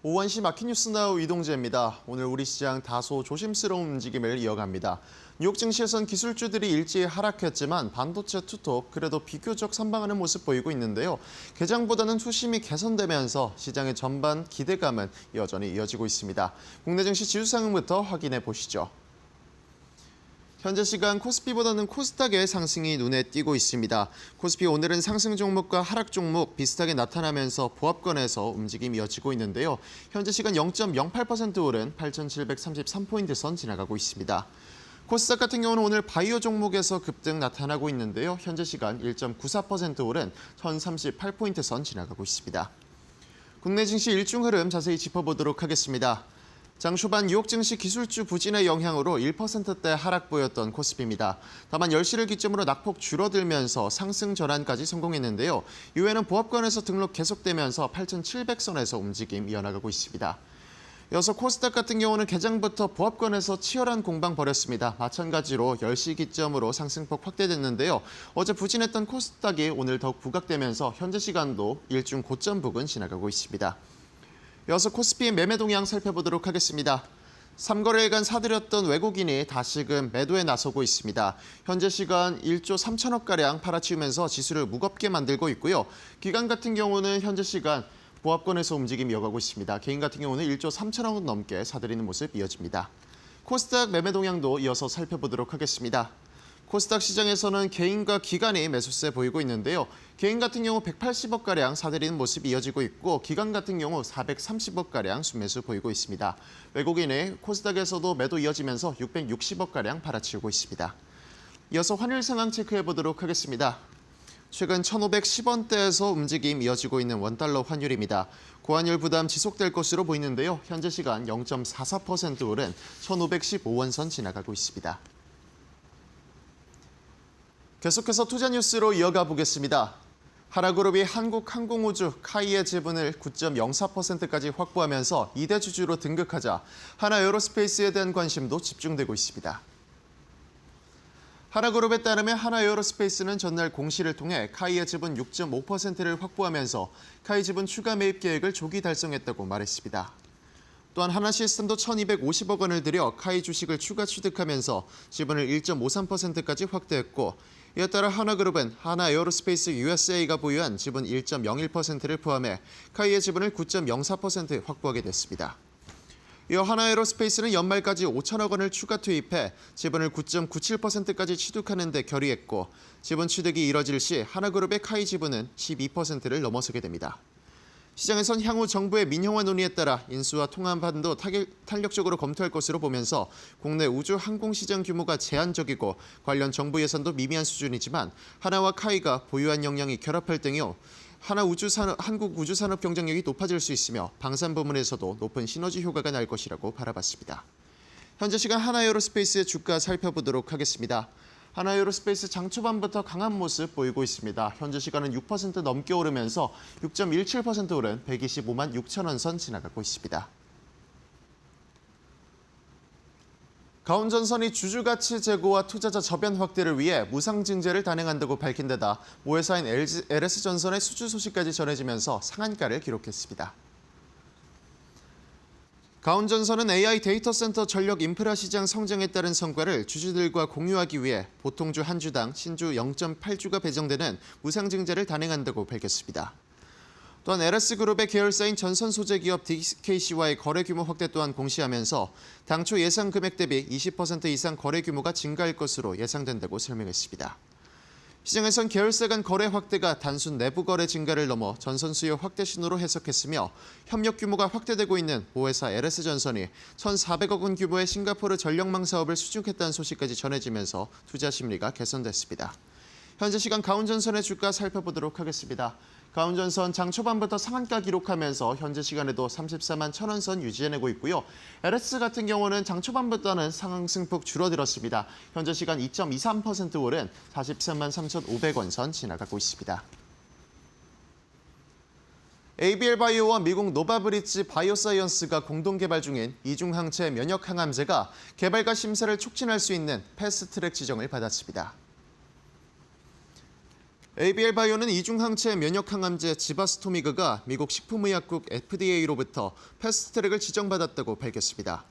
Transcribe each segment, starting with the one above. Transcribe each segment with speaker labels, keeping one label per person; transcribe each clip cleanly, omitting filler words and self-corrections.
Speaker 1: 오원시 마켓뉴스나우 이동재입니다. 오늘 우리 시장 다소 조심스러운 움직임을 이어갑니다. 뉴욕 증시에선 기술주들이 일제히 하락했지만 반도체 투톱 그래도 비교적 선방하는 모습 보이고 있는데요. 개장보다는 투심이 개선되면서 시장의 전반 기대감은 여전히 이어지고 있습니다. 국내 증시 지수 상황부터 확인해 보시죠. 현재 시간 코스피보다는 코스닥의 상승이 눈에 띄고 있습니다. 코스피 오늘은 상승 종목과 하락 종목 비슷하게 나타나면서 보합권에서 움직임이 이어지고 있는데요. 현재 시간 0.08% 오른 8,733포인트 선 지나가고 있습니다. 코스닥 같은 경우는 오늘 바이오 종목에서 급등 나타나고 있는데요. 현재 시간 1.94% 오른 1,038포인트 선 지나가고 있습니다. 국내 증시 일중 흐름 자세히 짚어보도록 하겠습니다. 장 초반 뉴욕 증시 기술주 부진의 영향으로 1%대 하락 보였던 코스피입니다. 다만 10시를 기점으로 낙폭 줄어들면서 상승 전환까지 성공했는데요. 이후에는 보합권에서 등록 계속되면서 8,700선에서 움직임 이어나가고 있습니다. 이어서 코스닥 같은 경우는 개장부터 보합권에서 치열한 공방 벌였습니다. 마찬가지로 10시 기점으로 상승폭 확대됐는데요. 어제 부진했던 코스닥이 오늘 더욱 부각되면서 현재 시간도 일중 고점 부근 지나가고 있습니다. 이어서 코스피의 매매 동향 살펴보도록 하겠습니다. 3거래일간 사들였던 외국인이 다시금 매도에 나서고 있습니다. 현재 시간 1조 3천억가량 팔아치우면서 지수를 무겁게 만들고 있고요. 기관 같은 경우는 현재 시간 보합권에서 움직임이 이어가고 있습니다. 개인 같은 경우는 1조 3천억 넘게 사들이는 모습 이어집니다. 코스닥 매매 동향도 이어서 살펴보도록 하겠습니다. 코스닥 시장에서는 개인과 기관이 매수세 보이고 있는데요. 개인 같은 경우 180억가량 사들이는 모습이 이어지고 있고 기관 같은 경우 430억가량 순매수 보이고 있습니다. 외국인의 코스닥에서도 매도 이어지면서 660억가량 팔아치우고 있습니다. 이어서 환율 상황 체크해보도록 하겠습니다. 최근 1,510원대에서 움직임 이어지고 있는 원달러 환율입니다. 고환율 부담 지속될 것으로 보이는데요. 현재 시간 0.44% 오른 1,515원 선 지나가고 있습니다. 계속해서 투자 뉴스로 이어가 보겠습니다. 하나그룹이 한국항공우주 카이의 지분을 9.04%까지 확보하면서 2대 주주로 등극하자 하나에어로스페이스에 대한 관심도 집중되고 있습니다. 하나그룹에 따르면 하나에어로스페이스는 전날 공시를 통해 카이의 지분 6.5%를 확보하면서 카이 지분 추가 매입 계획을 조기 달성했다고 말했습니다. 또한 하나시스템도 1,250억 원을 들여 카이 주식을 추가 취득하면서 지분을 1.53%까지 확대했고 이에 따라 하나그룹은 하나에어로스페이스 USA가 보유한 지분 1.01%를 포함해 카이의 지분을 9.04% 확보하게 됐습니다. 이어 하나에어로스페이스는 연말까지 5천억 원을 추가 투입해 지분을 9.97%까지 취득하는 데 결의했고 지분 취득이 이뤄질 시 하나그룹의 카이 지분은 12%를 넘어서게 됩니다. 시장에선 향후 정부의 민영화 논의에 따라 인수와 통합안도 탄력적으로 검토할 것으로 보면서 국내 우주 항공 시장 규모가 제한적이고 관련 정부 예산도 미미한 수준이지만 하나와 카이가 보유한 역량이 결합할 등이요. 한국 우주산업 경쟁력이 높아질 수 있으며 방산 부문에서도 높은 시너지 효과가 날 것이라고 바라봤습니다. 현재 시간 하나에어로스페이스의 주가 살펴보도록 하겠습니다. 하나에어로스페이스 장 초반부터 강한 모습 보이고 있습니다. 현재 시간은 6% 넘게 오르면서 6.17% 오른 125만 6천 원 선 지나가고 있습니다. 가온전선이 주주가치 제고와 투자자 저변 확대를 위해 무상증재를 단행한다고 밝힌 데다 모회사인 LS전선의 수주 소식까지 전해지면서 상한가를 기록했습니다. 가온전선은 AI 데이터 센터 전력 인프라 시장 성장에 따른 성과를 주주들과 공유하기 위해 보통주 한 주당 신주 0.8주가 배정되는 무상증자를 단행한다고 밝혔습니다. 또한 LS그룹의 계열사인 전선 소재 기업 DKC와의 거래 규모 확대 또한 공시하면서 당초 예상 금액 대비 20% 이상 거래 규모가 증가할 것으로 예상된다고 설명했습니다. 시장에선 계열사 간 거래 확대가 단순 내부 거래 증가를 넘어 전선 수요 확대 신호로 해석했으며 협력 규모가 확대되고 있는 모회사 LS전선이 1,400억 원 규모의 싱가포르 전력망 사업을 수주했다는 소식까지 전해지면서 투자 심리가 개선됐습니다. 현재 시간 가온전선의 주가 살펴보도록 하겠습니다. 가온전선 장 초반부터 상한가 기록하면서 현재 시간에도 34만 1,000원 선 유지해내고 있고요. LS 같은 경우는 장 초반부터는 상승폭 줄어들었습니다. 현재 시간 2.23% 오른 43만 3,500원 선 지나가고 있습니다. ABL바이오와 미국 노바브리지 바이오사이언스가 공동 개발 중인 이중항체 면역 항암제가 개발과 심사를 촉진할 수 있는 패스트트랙 지정을 받았습니다. ABL 바이오는 이중항체 면역항암제 지바스토미그가 미국 식품의약국 FDA로부터 패스트트랙을 지정받았다고 밝혔습니다.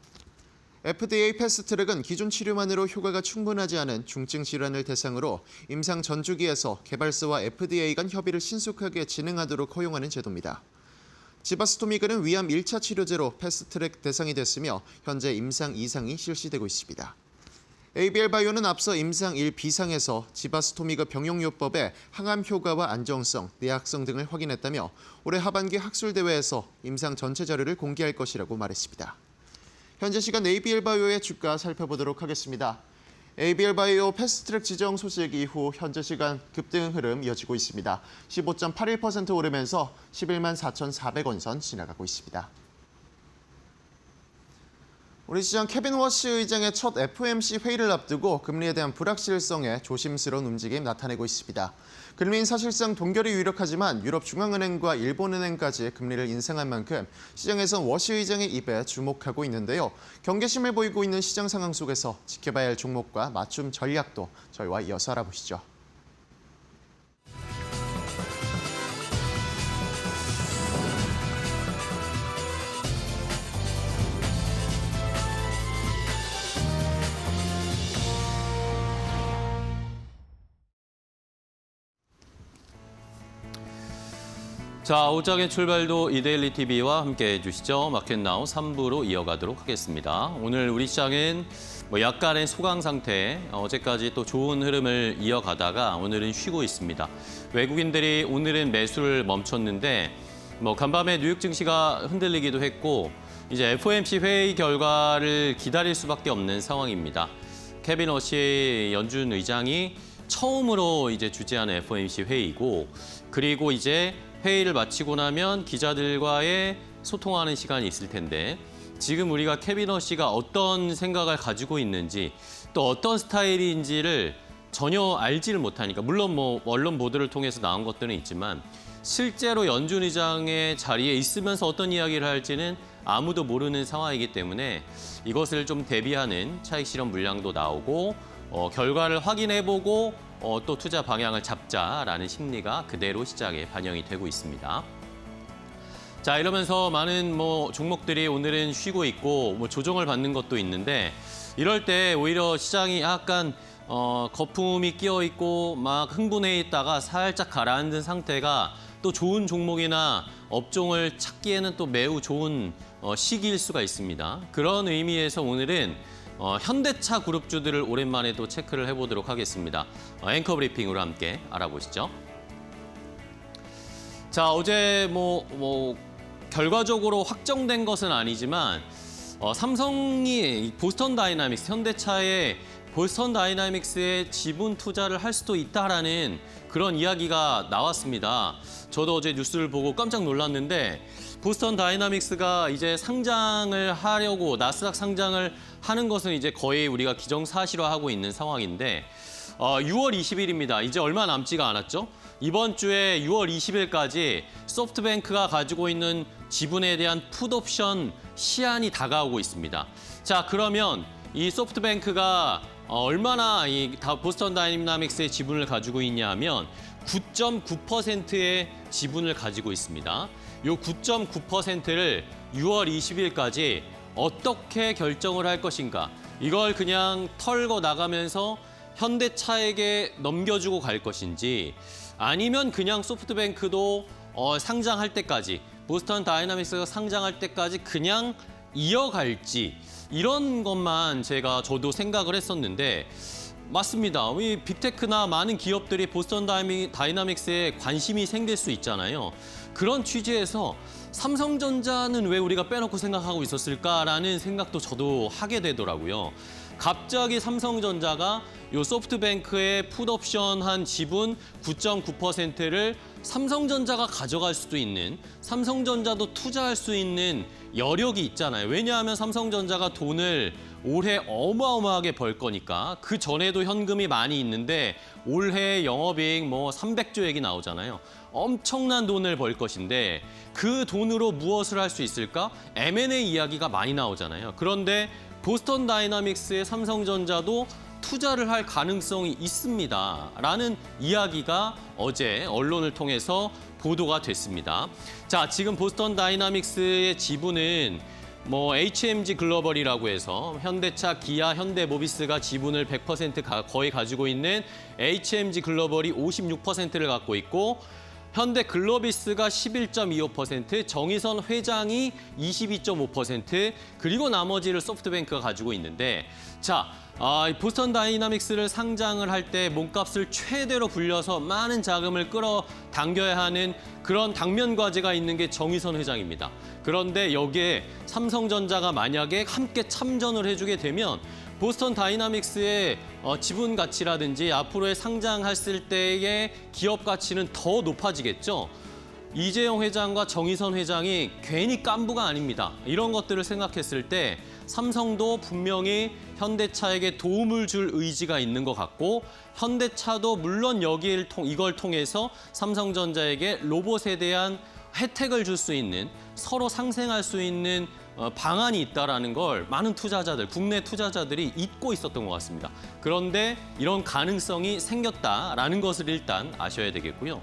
Speaker 1: FDA 패스트트랙은 기존 치료만으로 효과가 충분하지 않은 중증 질환을 대상으로 임상 전주기에서 개발사와 FDA 간 협의를 신속하게 진행하도록 허용하는 제도입니다. 지바스토미그는 위암 1차 치료제로 패스트트랙 대상이 됐으며 현재 임상 2상이 실시되고 있습니다. ABL 바이오는 앞서 임상 1비상에서 지바스토미그 병용요법의 항암 효과와 안정성, 내약성 등을 확인했다며 올해 하반기 학술대회에서 임상 전체 자료를 공개할 것이라고 말했습니다. 현재 시간 ABL 바이오의 주가 살펴보도록 하겠습니다. ABL 바이오 패스트트랙 지정 소식 이후 현재 시간 급등 흐름 이어지고 있습니다. 15.81% 오르면서 11만 4,400원 선 지나가고 있습니다. 우리 시장 케빈 워시 의장의 첫 FOMC 회의를 앞두고 금리에 대한 불확실성에 조심스러운 움직임 나타내고 있습니다. 금리는 사실상 동결이 유력하지만 유럽 중앙은행과 일본은행까지 금리를 인상한 만큼 시장에선 워시 의장의 입에 주목하고 있는데요. 경계심을 보이고 있는 시장 상황 속에서 지켜봐야 할 종목과 맞춤 전략도 저희와 이어서 알아보시죠.
Speaker 2: 자, 오장의 출발도 이데일리 TV와 함께 해주시죠. 마켓나우 3부로 이어가도록 하겠습니다. 오늘 우리 시장은 약간의 소강 상태, 어제까지 또 좋은 흐름을 이어가다가 오늘은 쉬고 있습니다. 외국인들이 오늘은 매수를 멈췄는데 간밤에 뉴욕 증시가 흔들리기도 했고 이제 FOMC 회의 결과를 기다릴 수밖에 없는 상황입니다. 케빈 워시 연준 의장이 처음으로 이제 주재하는 FOMC 회의고 그리고 이제 회의를 마치고 나면 기자들과의 소통하는 시간이 있을 텐데 지금 우리가 케빈 워시가 어떤 생각을 가지고 있는지 또 어떤 스타일인지를 전혀 알지를 못하니까 물론 언론 보도를 통해서 나온 것들은 있지만 실제로 연준 의장의 자리에 있으면서 어떤 이야기를 할지는 아무도 모르는 상황이기 때문에 이것을 좀 대비하는 차익 실현 물량도 나오고 결과를 확인해보고 또 투자 방향을 잡자라는 심리가 그대로 시장에 반영이 되고 있습니다. 자, 이러면서 많은 종목들이 오늘은 쉬고 있고 조정을 받는 것도 있는데 이럴 때 오히려 시장이 약간 거품이 끼어 있고 막 흥분해 있다가 살짝 가라앉은 상태가 또 좋은 종목이나 업종을 찾기에는 또 매우 좋은 시기일 수가 있습니다. 그런 의미에서 오늘은 현대차 그룹주들을 오랜만에 또 체크를 해보도록 하겠습니다. 앵커 브리핑으로 함께 알아보시죠. 자, 어제 결과적으로 확정된 것은 아니지만 삼성이 보스턴 다이나믹스, 현대차의 보스턴 다이나믹스에 지분 투자를 할 수도 있다라는 그런 이야기가 나왔습니다. 저도 어제 뉴스를 보고 깜짝 놀랐는데 보스턴 다이나믹스가 이제 상장을 하려고 나스닥 상장을 하는 것은 이제 거의 우리가 기정사실화하고 있는 상황인데 6월 20일입니다. 이제 얼마 남지가 않았죠? 이번 주에 6월 20일까지 소프트뱅크가 가지고 있는 지분에 대한 풋옵션 시한이 다가오고 있습니다. 자, 그러면 이 소프트뱅크가 얼마나 이 보스턴 다이나믹스의 지분을 가지고 있냐 하면 9.9%의 지분을 가지고 있습니다. 이 9.9%를 6월 20일까지 어떻게 결정을 할 것인가. 이걸 그냥 털고 나가면서 현대차에게 넘겨주고 갈 것인지 아니면 그냥 소프트뱅크도 상장할 때까지 보스턴 다이나믹스가 상장할 때까지 그냥 이어갈지 이런 것만 저도 생각을 했었는데 맞습니다. 이 빅테크나 많은 기업들이 보스턴 다이나믹스에 관심이 생길 수 있잖아요. 그런 취지에서 삼성전자는 왜 우리가 빼놓고 생각하고 있었을까라는 생각도 저도 하게 되더라고요. 갑자기 삼성전자가 요 소프트뱅크의 풋옵션 한 지분 9.9%를 삼성전자가 가져갈 수도 있는, 삼성전자도 투자할 수 있는 여력이 있잖아요. 왜냐하면 삼성전자가 돈을 올해 어마어마하게 벌 거니까. 그 전에도 현금이 많이 있는데 올해 영업이익 300조 얘기 나오잖아요. 엄청난 돈을 벌 것인데 그 돈으로 무엇을 할 수 있을까? M&A 이야기가 많이 나오잖아요. 그런데 보스턴 다이나믹스의 삼성전자도 투자를 할 가능성이 있습니다라는 이야기가 어제 언론을 통해서 보도가 됐습니다. 자, 지금 보스턴 다이나믹스의 지분은 HMG 글로벌이라고 해서 현대차, 기아, 현대모비스가 지분을 100% 거의 가지고 있는 HMG 글로벌이 56%를 갖고 있고 현대 글로비스가 11.25%, 정의선 회장이 22.5%, 그리고 나머지를 소프트뱅크가 가지고 있는데 자, 보스턴 다이나믹스를 상장을 할 때 몸값을 최대로 불려서 많은 자금을 끌어당겨야 하는 그런 당면 과제가 있는 게 정의선 회장입니다. 그런데 여기에 삼성전자가 만약에 함께 참전을 해주게 되면 보스턴 다이나믹스의 지분 가치라든지 앞으로의 상장했을 때의 기업 가치는 더 높아지겠죠. 이재용 회장과 정의선 회장이 괜히 깐부가 아닙니다. 이런 것들을 생각했을 때 삼성도 분명히 현대차에게 도움을 줄 의지가 있는 것 같고 현대차도 물론 이걸 통해서 삼성전자에게 로봇에 대한 혜택을 줄 수 있는 서로 상생할 수 있는 방안이 있다라는 걸 많은 투자자들, 국내 투자자들이 잊고 있었던 것 같습니다. 그런데 이런 가능성이 생겼다라는 것을 일단 아셔야 되겠고요.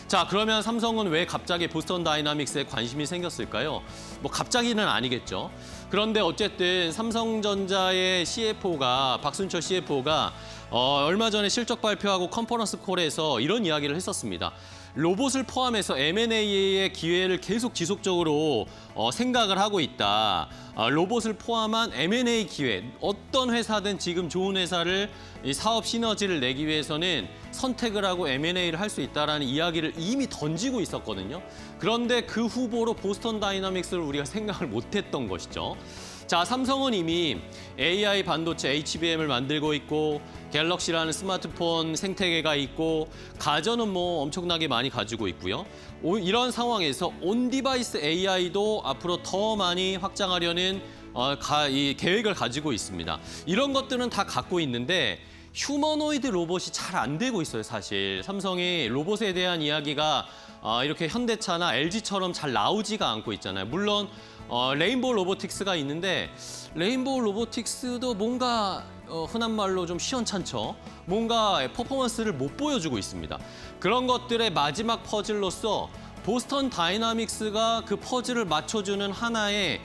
Speaker 2: 자, 그러면 삼성은 왜 갑자기 보스턴 다이나믹스에 관심이 생겼을까요? 갑자기는 아니겠죠. 그런데 어쨌든 삼성전자의 CFO가 박순철 CFO가 얼마 전에 실적 발표하고 컨퍼런스 콜에서 이런 이야기를 했었습니다. 로봇을 포함해서 M&A의 기회를 계속 지속적으로 생각을 하고 있다. 로봇을 포함한 M&A 기회, 어떤 회사든 지금 좋은 회사를 이 사업 시너지를 내기 위해서는 선택을 하고 M&A를 할 수 있다라는 이야기를 이미 던지고 있었거든요. 그런데 그 후보로 보스턴 다이나믹스를 우리가 생각을 못했던 것이죠. 자, 삼성은 이미 AI 반도체 HBM을 만들고 있고 갤럭시라는 스마트폰 생태계가 있고 가전은 엄청나게 많이 가지고 있고요. 이런 상황에서 온디바이스 AI도 앞으로 더 많이 확장하려는 이 계획을 가지고 있습니다. 이런 것들은 다 갖고 있는데 휴머노이드 로봇이 잘 안 되고 있어요, 사실. 삼성이 로봇에 대한 이야기가 이렇게 현대차나 LG처럼 잘 나오지가 않고 있잖아요. 물론 레인보우 로보틱스가 있는데 레인보우 로보틱스도 뭔가 흔한 말로 좀 시원찮죠. 뭔가 퍼포먼스를 못 보여주고 있습니다. 그런 것들의 마지막 퍼즐로서 보스턴 다이나믹스가 그 퍼즐을 맞춰주는 하나의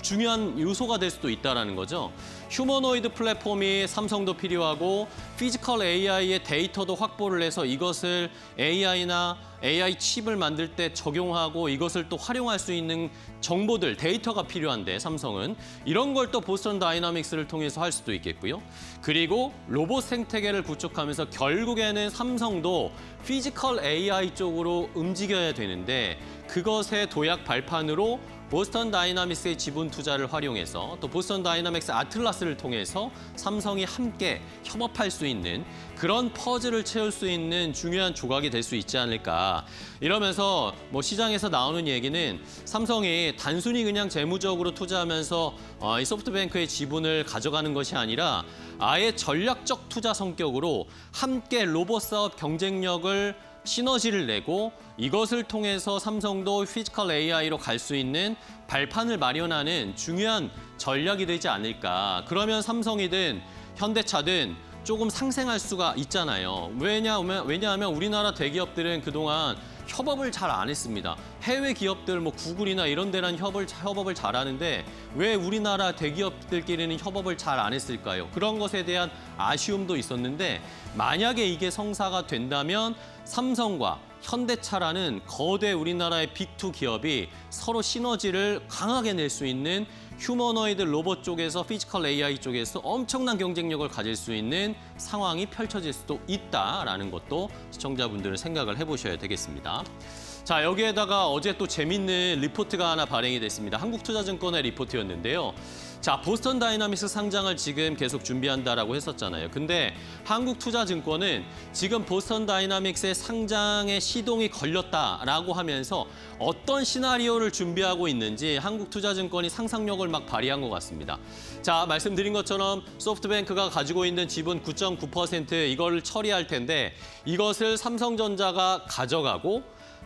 Speaker 2: 중요한 요소가 될 수도 있다는 거죠. 휴머노이드 플랫폼이 삼성도 필요하고 피지컬 AI의 데이터도 확보를 해서 이것을 AI나 AI 칩을 만들 때 적용하고 이것을 또 활용할 수 있는 정보들, 데이터가 필요한데 삼성은 이런 걸 또 보스턴 다이나믹스를 통해서 할 수도 있겠고요. 그리고 로봇 생태계를 구축하면서 결국에는 삼성도 피지컬 AI 쪽으로 움직여야 되는데 그것의 도약 발판으로 보스턴 다이나믹스의 지분 투자를 활용해서 또 보스턴 다이나믹스 아틀라스를 통해서 삼성이 함께 협업할 수 있는 그런 퍼즐을 채울 수 있는 중요한 조각이 될 수 있지 않을까. 이러면서 시장에서 나오는 얘기는 삼성이 단순히 그냥 재무적으로 투자하면서 이 소프트뱅크의 지분을 가져가는 것이 아니라 아예 전략적 투자 성격으로 함께 로봇 사업 경쟁력을 시너지를 내고 이것을 통해서 삼성도 피지컬 AI로 갈 수 있는 발판을 마련하는 중요한 전략이 되지 않을까. 그러면 삼성이든 현대차든 조금 상생할 수가 있잖아요. 왜냐하면 우리나라 대기업들은 그동안 협업을 잘 안 했습니다. 해외 기업들 구글이나 이런 데랑 협업을 잘 하는데 왜 우리나라 대기업들끼리는 협업을 잘 안 했을까요? 그런 것에 대한 아쉬움도 있었는데 만약에 이게 성사가 된다면 삼성과 현대차라는 거대 우리나라의 빅2 기업이 서로 시너지를 강하게 낼 수 있는 휴머노이드 로봇 쪽에서 피지컬 AI 쪽에서 엄청난 경쟁력을 가질 수 있는 상황이 펼쳐질 수도 있다라는 것도 시청자분들은 생각을 해보셔야 되겠습니다. 자, 여기에다가 어제 또 재밌는 리포트가 하나 발행이 됐습니다. 한국투자증권의 리포트였는데요. 자, 보스턴 다이나믹스 상장을 지금 계속 준비한다라고 했었잖아요. 근데 한국투자증권은 지금 보스턴 다이나믹스의 상장에 시동이 걸렸다라고 하면서 어떤 시나리오를 준비하고 있는지 한국투자증권이 상상력을 막 발휘한 것 같습니다. 자, 말씀드린 것처럼 소프트뱅크가 가지고 있는 지분 9.9% 이걸 처리할 텐데 이것을 삼성전자가 가져가고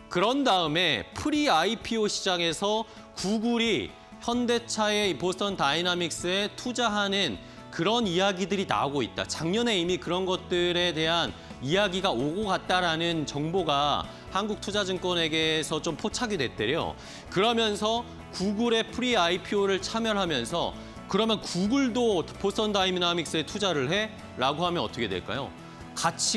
Speaker 2: 그런 다음에 프리 IPO 시장에서 구글이 현대차의 보스턴 다이나믹스에 투자하는 그런 이야기들이 나오고 있다. 작년에 이미 그런 것들에 대한 이야기가 오고 갔다라는 정보가 한국투자증권에게서 좀 포착이 됐대요. 그러면서 구글의 프리 IPO를 참여하면서 그러면 구글도 보스턴 다이내믹스에 투자를 해? 라고 하면 어떻게 될까요?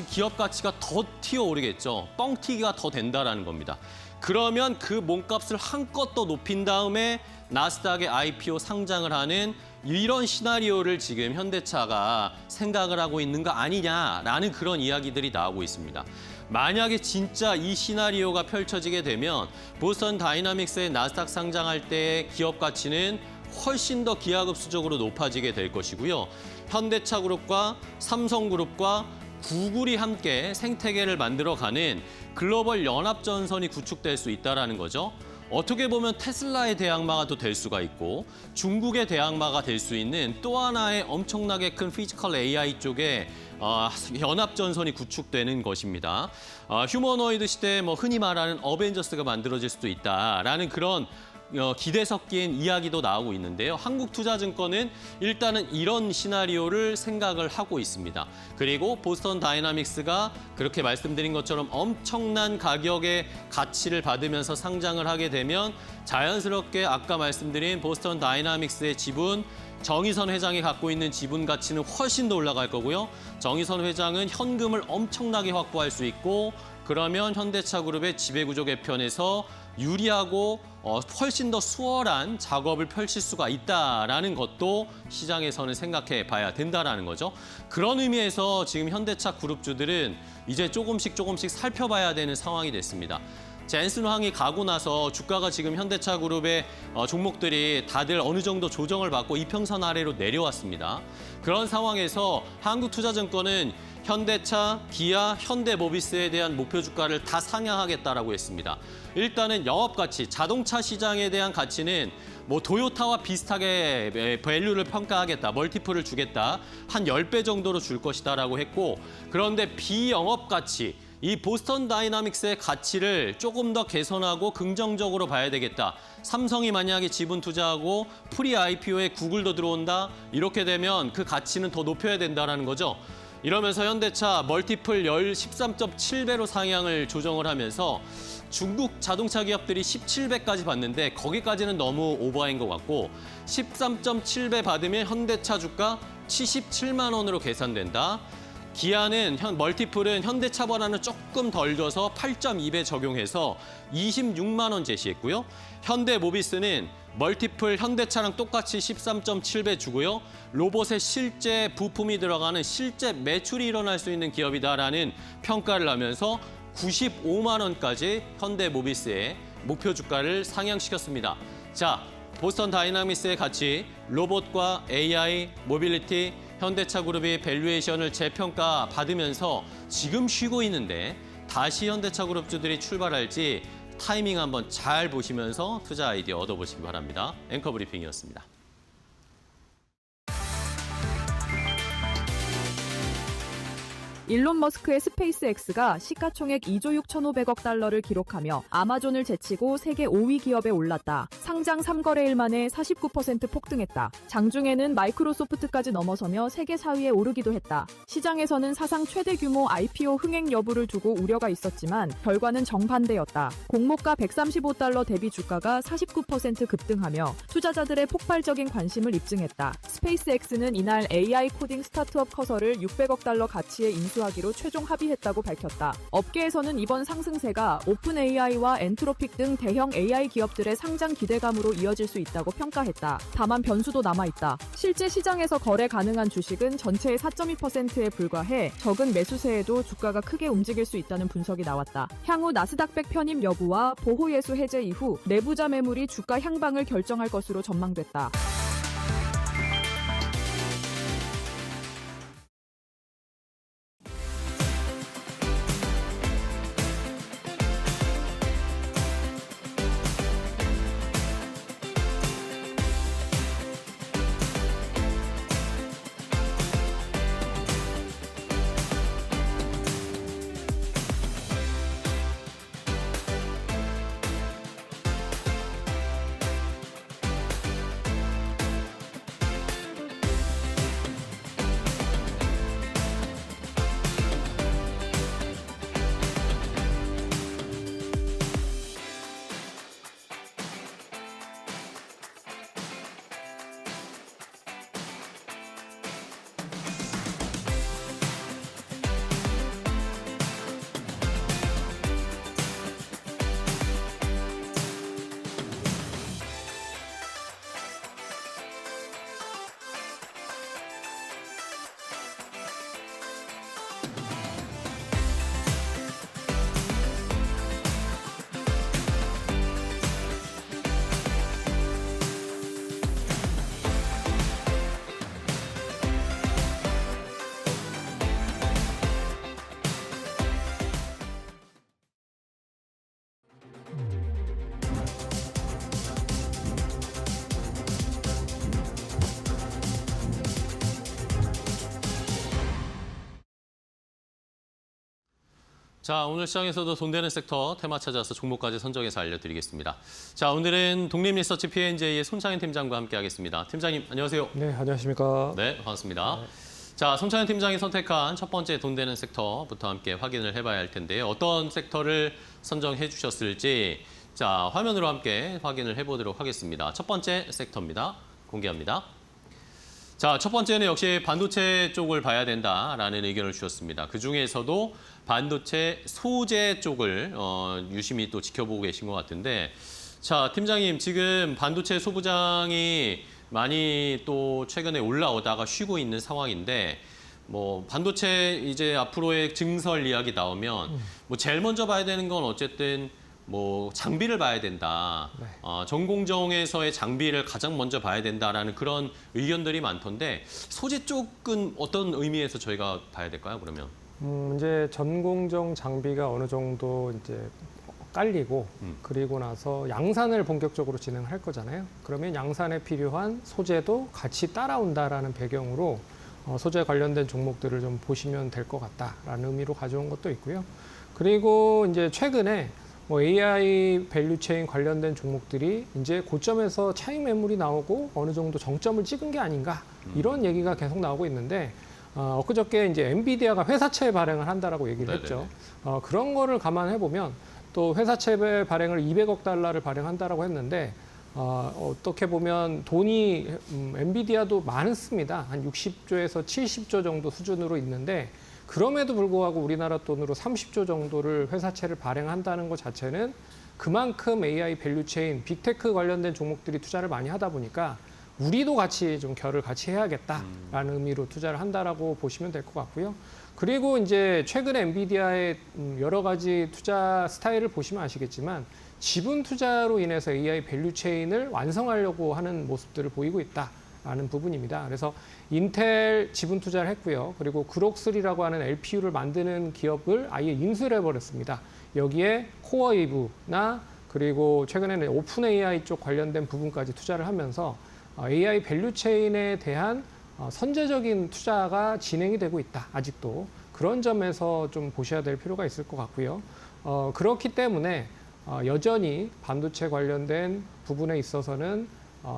Speaker 2: 기업 가치가 더 튀어오르겠죠. 뻥튀기가 더 된다라는 겁니다. 그러면 그 몸값을 한껏 더 높인 다음에 나스닥에 IPO 상장을 하는 이런 시나리오를 지금 현대차가 생각을 하고 있는 거 아니냐라는 그런 이야기들이 나오고 있습니다. 만약에 진짜 이 시나리오가 펼쳐지게 되면 보스턴 다이내믹스의 나스닥 상장할 때의 기업 가치는 훨씬 더 기하급수적으로 높아지게 될 것이고요. 현대차그룹과 삼성그룹과 구글이 함께 생태계를 만들어가는 글로벌 연합전선이 구축될 수 있다는 거죠. 어떻게 보면 테슬라의 대항마가 또 될 수가 있고 중국의 대항마가 될 수 있는 또 하나의 엄청나게 큰 피지컬 AI 쪽에 연합전선이 구축되는 것입니다. 휴머노이드 시대에 흔히 말하는 어벤져스가 만들어질 수도 있다라는 그런 기대 섞인 이야기도 나오고 있는데요. 한국투자증권은 일단은 이런 시나리오를 생각을 하고 있습니다. 그리고 보스턴 다이내믹스가 그렇게 말씀드린 것처럼 엄청난 가격의 가치를 받으면서 상장을 하게 되면 자연스럽게 아까 말씀드린 보스턴 다이내믹스의 지분, 정의선 회장이 갖고 있는 지분 가치는 훨씬 더 올라갈 거고요. 정의선 회장은 현금을 엄청나게 확보할 수 있고 그러면 현대차그룹의 지배구조 개편에서 유리하고 훨씬 더 수월한 작업을 펼칠 수가 있다라는 것도 시장에서는 생각해 봐야 된다라는 거죠. 그런 의미에서 지금 현대차 그룹주들은 이제 조금씩 살펴봐야 되는 상황이 됐습니다. 젠슨 황이 가고 나서 주가가 지금 현대차 그룹의 종목들이 다들 어느 정도 조정을 받고 이평선 아래로 내려왔습니다. 그런 상황에서 한국투자증권은 현대차, 기아, 현대모비스에 대한 목표 주가를 다 상향하겠다라고 했습니다. 일단은 영업가치, 자동차 시장에 대한 가치는 도요타와 비슷하게 밸류를 평가하겠다, 멀티플을 주겠다, 한 10배 정도로 줄 것이다라고 했고 그런데 비영업가치, 이 보스턴 다이내믹스의 가치를 조금 더 개선하고 긍정적으로 봐야 되겠다. 삼성이 만약에 지분 투자하고 프리 IPO에 구글도 들어온다. 이렇게 되면 그 가치는 더 높여야 된다는 거죠. 이러면서 현대차 멀티플 13.7배로 상향을 조정을 하면서 중국 자동차 기업들이 17배까지 받는데 거기까지는 너무 오버인 것 같고 13.7배 받으면 현대차 주가 77만 원으로 계산된다. 기아는 멀티플은 현대차보다는 조금 덜 줘서 8.2배 적용해서 26만 원 제시했고요. 현대모비스는 멀티플 현대차랑 똑같이 13.7배 주고요. 로봇에 실제 부품이 들어가는 실제 매출이 일어날 수 있는 기업이다라는 평가를 하면서 95만 원까지 현대모비스의 목표 주가를 상향시켰습니다. 자, 보스턴 다이내믹스의 가치, 로봇과 AI, 모빌리티, 현대차그룹이 밸류에이션을 재평가 받으면서 지금 쉬고 있는데 다시 현대차그룹주들이 출발할지 타이밍 한번 잘 보시면서 투자 아이디어 얻어보시기 바랍니다. 앵커 브리핑이었습니다.
Speaker 3: 일론 머스크의 스페이스X가 시가총액 2조 6,500억 달러를 기록하며 아마존을 제치고 세계 5위 기업에 올랐다. 상장 3거래일 만에 49% 폭등했다. 장중에는 마이크로소프트까지 넘어서며 세계 4위에 오르기도 했다. 시장에서는 사상 최대 규모 IPO 흥행 여부를 두고 우려가 있었지만 결과는 정반대였다. 공모가 135달러 대비 주가가 49% 급등하며 투자자들의 폭발적인 관심을 입증했다. 스페이스X는 이날 AI 코딩 스타트업 커서를 600억 달러 가치에 인수하기로 최종 합의했다고 밝혔다. 업계에서는 이번 상승세가 오픈 AI와 엔트로픽 등 대형 AI 기업들의 상장 기대감으로 이어질 수 있다고 평가했다. 다만 변수도 남아있다. 실제 시장에서 거래 가능한 주식은 전체의 4.2%에 불과해 적은 매수세에도 주가가 크게 움직일 수 있다는 분석이 나왔다. 향후 나스닥백 편입 여부와 보호예수 해제 이후 내부자 매물이 주가 향방을 결정할 것으로 전망됐다.
Speaker 2: 자, 오늘 시장에서도 돈 되는 섹터 테마 찾아서 종목까지 선정해서 알려드리겠습니다. 자, 오늘은 독립리서치 P&J의 손창현 팀장과 함께하겠습니다. 팀장님, 안녕하세요.
Speaker 4: 네, 안녕하십니까.
Speaker 2: 네, 반갑습니다. 자, 손창현 팀장이 선택한 첫 번째 돈 되는 섹터부터 함께 확인을 해봐야 할 텐데요. 어떤 섹터를 선정해 주셨을지 자, 화면으로 함께 확인을 해보도록 하겠습니다. 첫 번째 섹터입니다. 공개합니다. 자, 첫 번째는 역시 반도체 쪽을 봐야 된다라는 의견을 주셨습니다. 그중에서도 반도체 소재 쪽을 유심히 또 지켜보고 계신 것 같은데, 자, 팀장님 지금 반도체 소부장이 많이 또 최근에 올라오다가 쉬고 있는 상황인데, 뭐 반도체 이제 앞으로의 증설 이야기 나오면 뭐 제일 먼저 봐야 되는 건 어쨌든 뭐 장비를 봐야 된다.
Speaker 4: 네.
Speaker 2: 전공정에서의 장비를 가장 먼저 봐야 된다라는 그런 의견들이 많던데 소재 쪽은 어떤 의미에서 저희가 봐야 될까요? 그러면
Speaker 4: 이제 전공정 장비가 어느 정도 이제 깔리고 그리고 나서 양산을 본격적으로 진행할 거잖아요. 그러면 양산에 필요한 소재도 같이 따라온다라는 배경으로 소재 관련된 종목들을 좀 보시면 될 것 같다라는 의미로 가져온 것도 있고요. 그리고 이제 최근에 뭐 AI 밸류체인 관련된 종목들이 이제 고점에서 차익 매물이 나오고 어느 정도 정점을 찍은 게 아닌가 이런 얘기가 계속 나오고 있는데 엊그저께 이제 엔비디아가 회사채 발행을 한다라고 얘기를
Speaker 2: 네네네.
Speaker 4: 했죠. 그런 거를 감안해 보면 또 회사채 발행을 200억 달러를 발행한다라고 했는데 어떻게 보면 돈이 엔비디아도 많습니다. 한 60조에서 70조 정도 수준으로 있는데 그럼에도 불구하고 우리나라 돈으로 30조 정도를 회사채를 발행한다는 것 자체는 그만큼 AI 밸류체인, 빅테크 관련된 종목들이 투자를 많이 하다 보니까 우리도 같이 좀 결을 같이 해야겠다라는 의미로 투자를 한다라고 보시면 될 것 같고요. 그리고 이제 최근에 엔비디아의 여러 가지 투자 스타일을 보시면 아시겠지만 지분 투자로 인해서 AI 밸류체인을 완성하려고 하는 모습들을 보이고 있다라는 부분입니다. 그래서 인텔 지분 투자를 했고요. 그리고 그록3라고 하는 LPU를 만드는 기업을 아예 인수를 해버렸습니다. 여기에 코어웨이브나 그리고 최근에는 오픈 AI 쪽 관련된 부분까지 투자를 하면서 AI 밸류체인에 대한 선제적인 투자가 진행이 되고 있다. 아직도 그런 점에서 좀 보셔야 될 필요가 있을 것 같고요. 그렇기 때문에 여전히 반도체 관련된 부분에 있어서는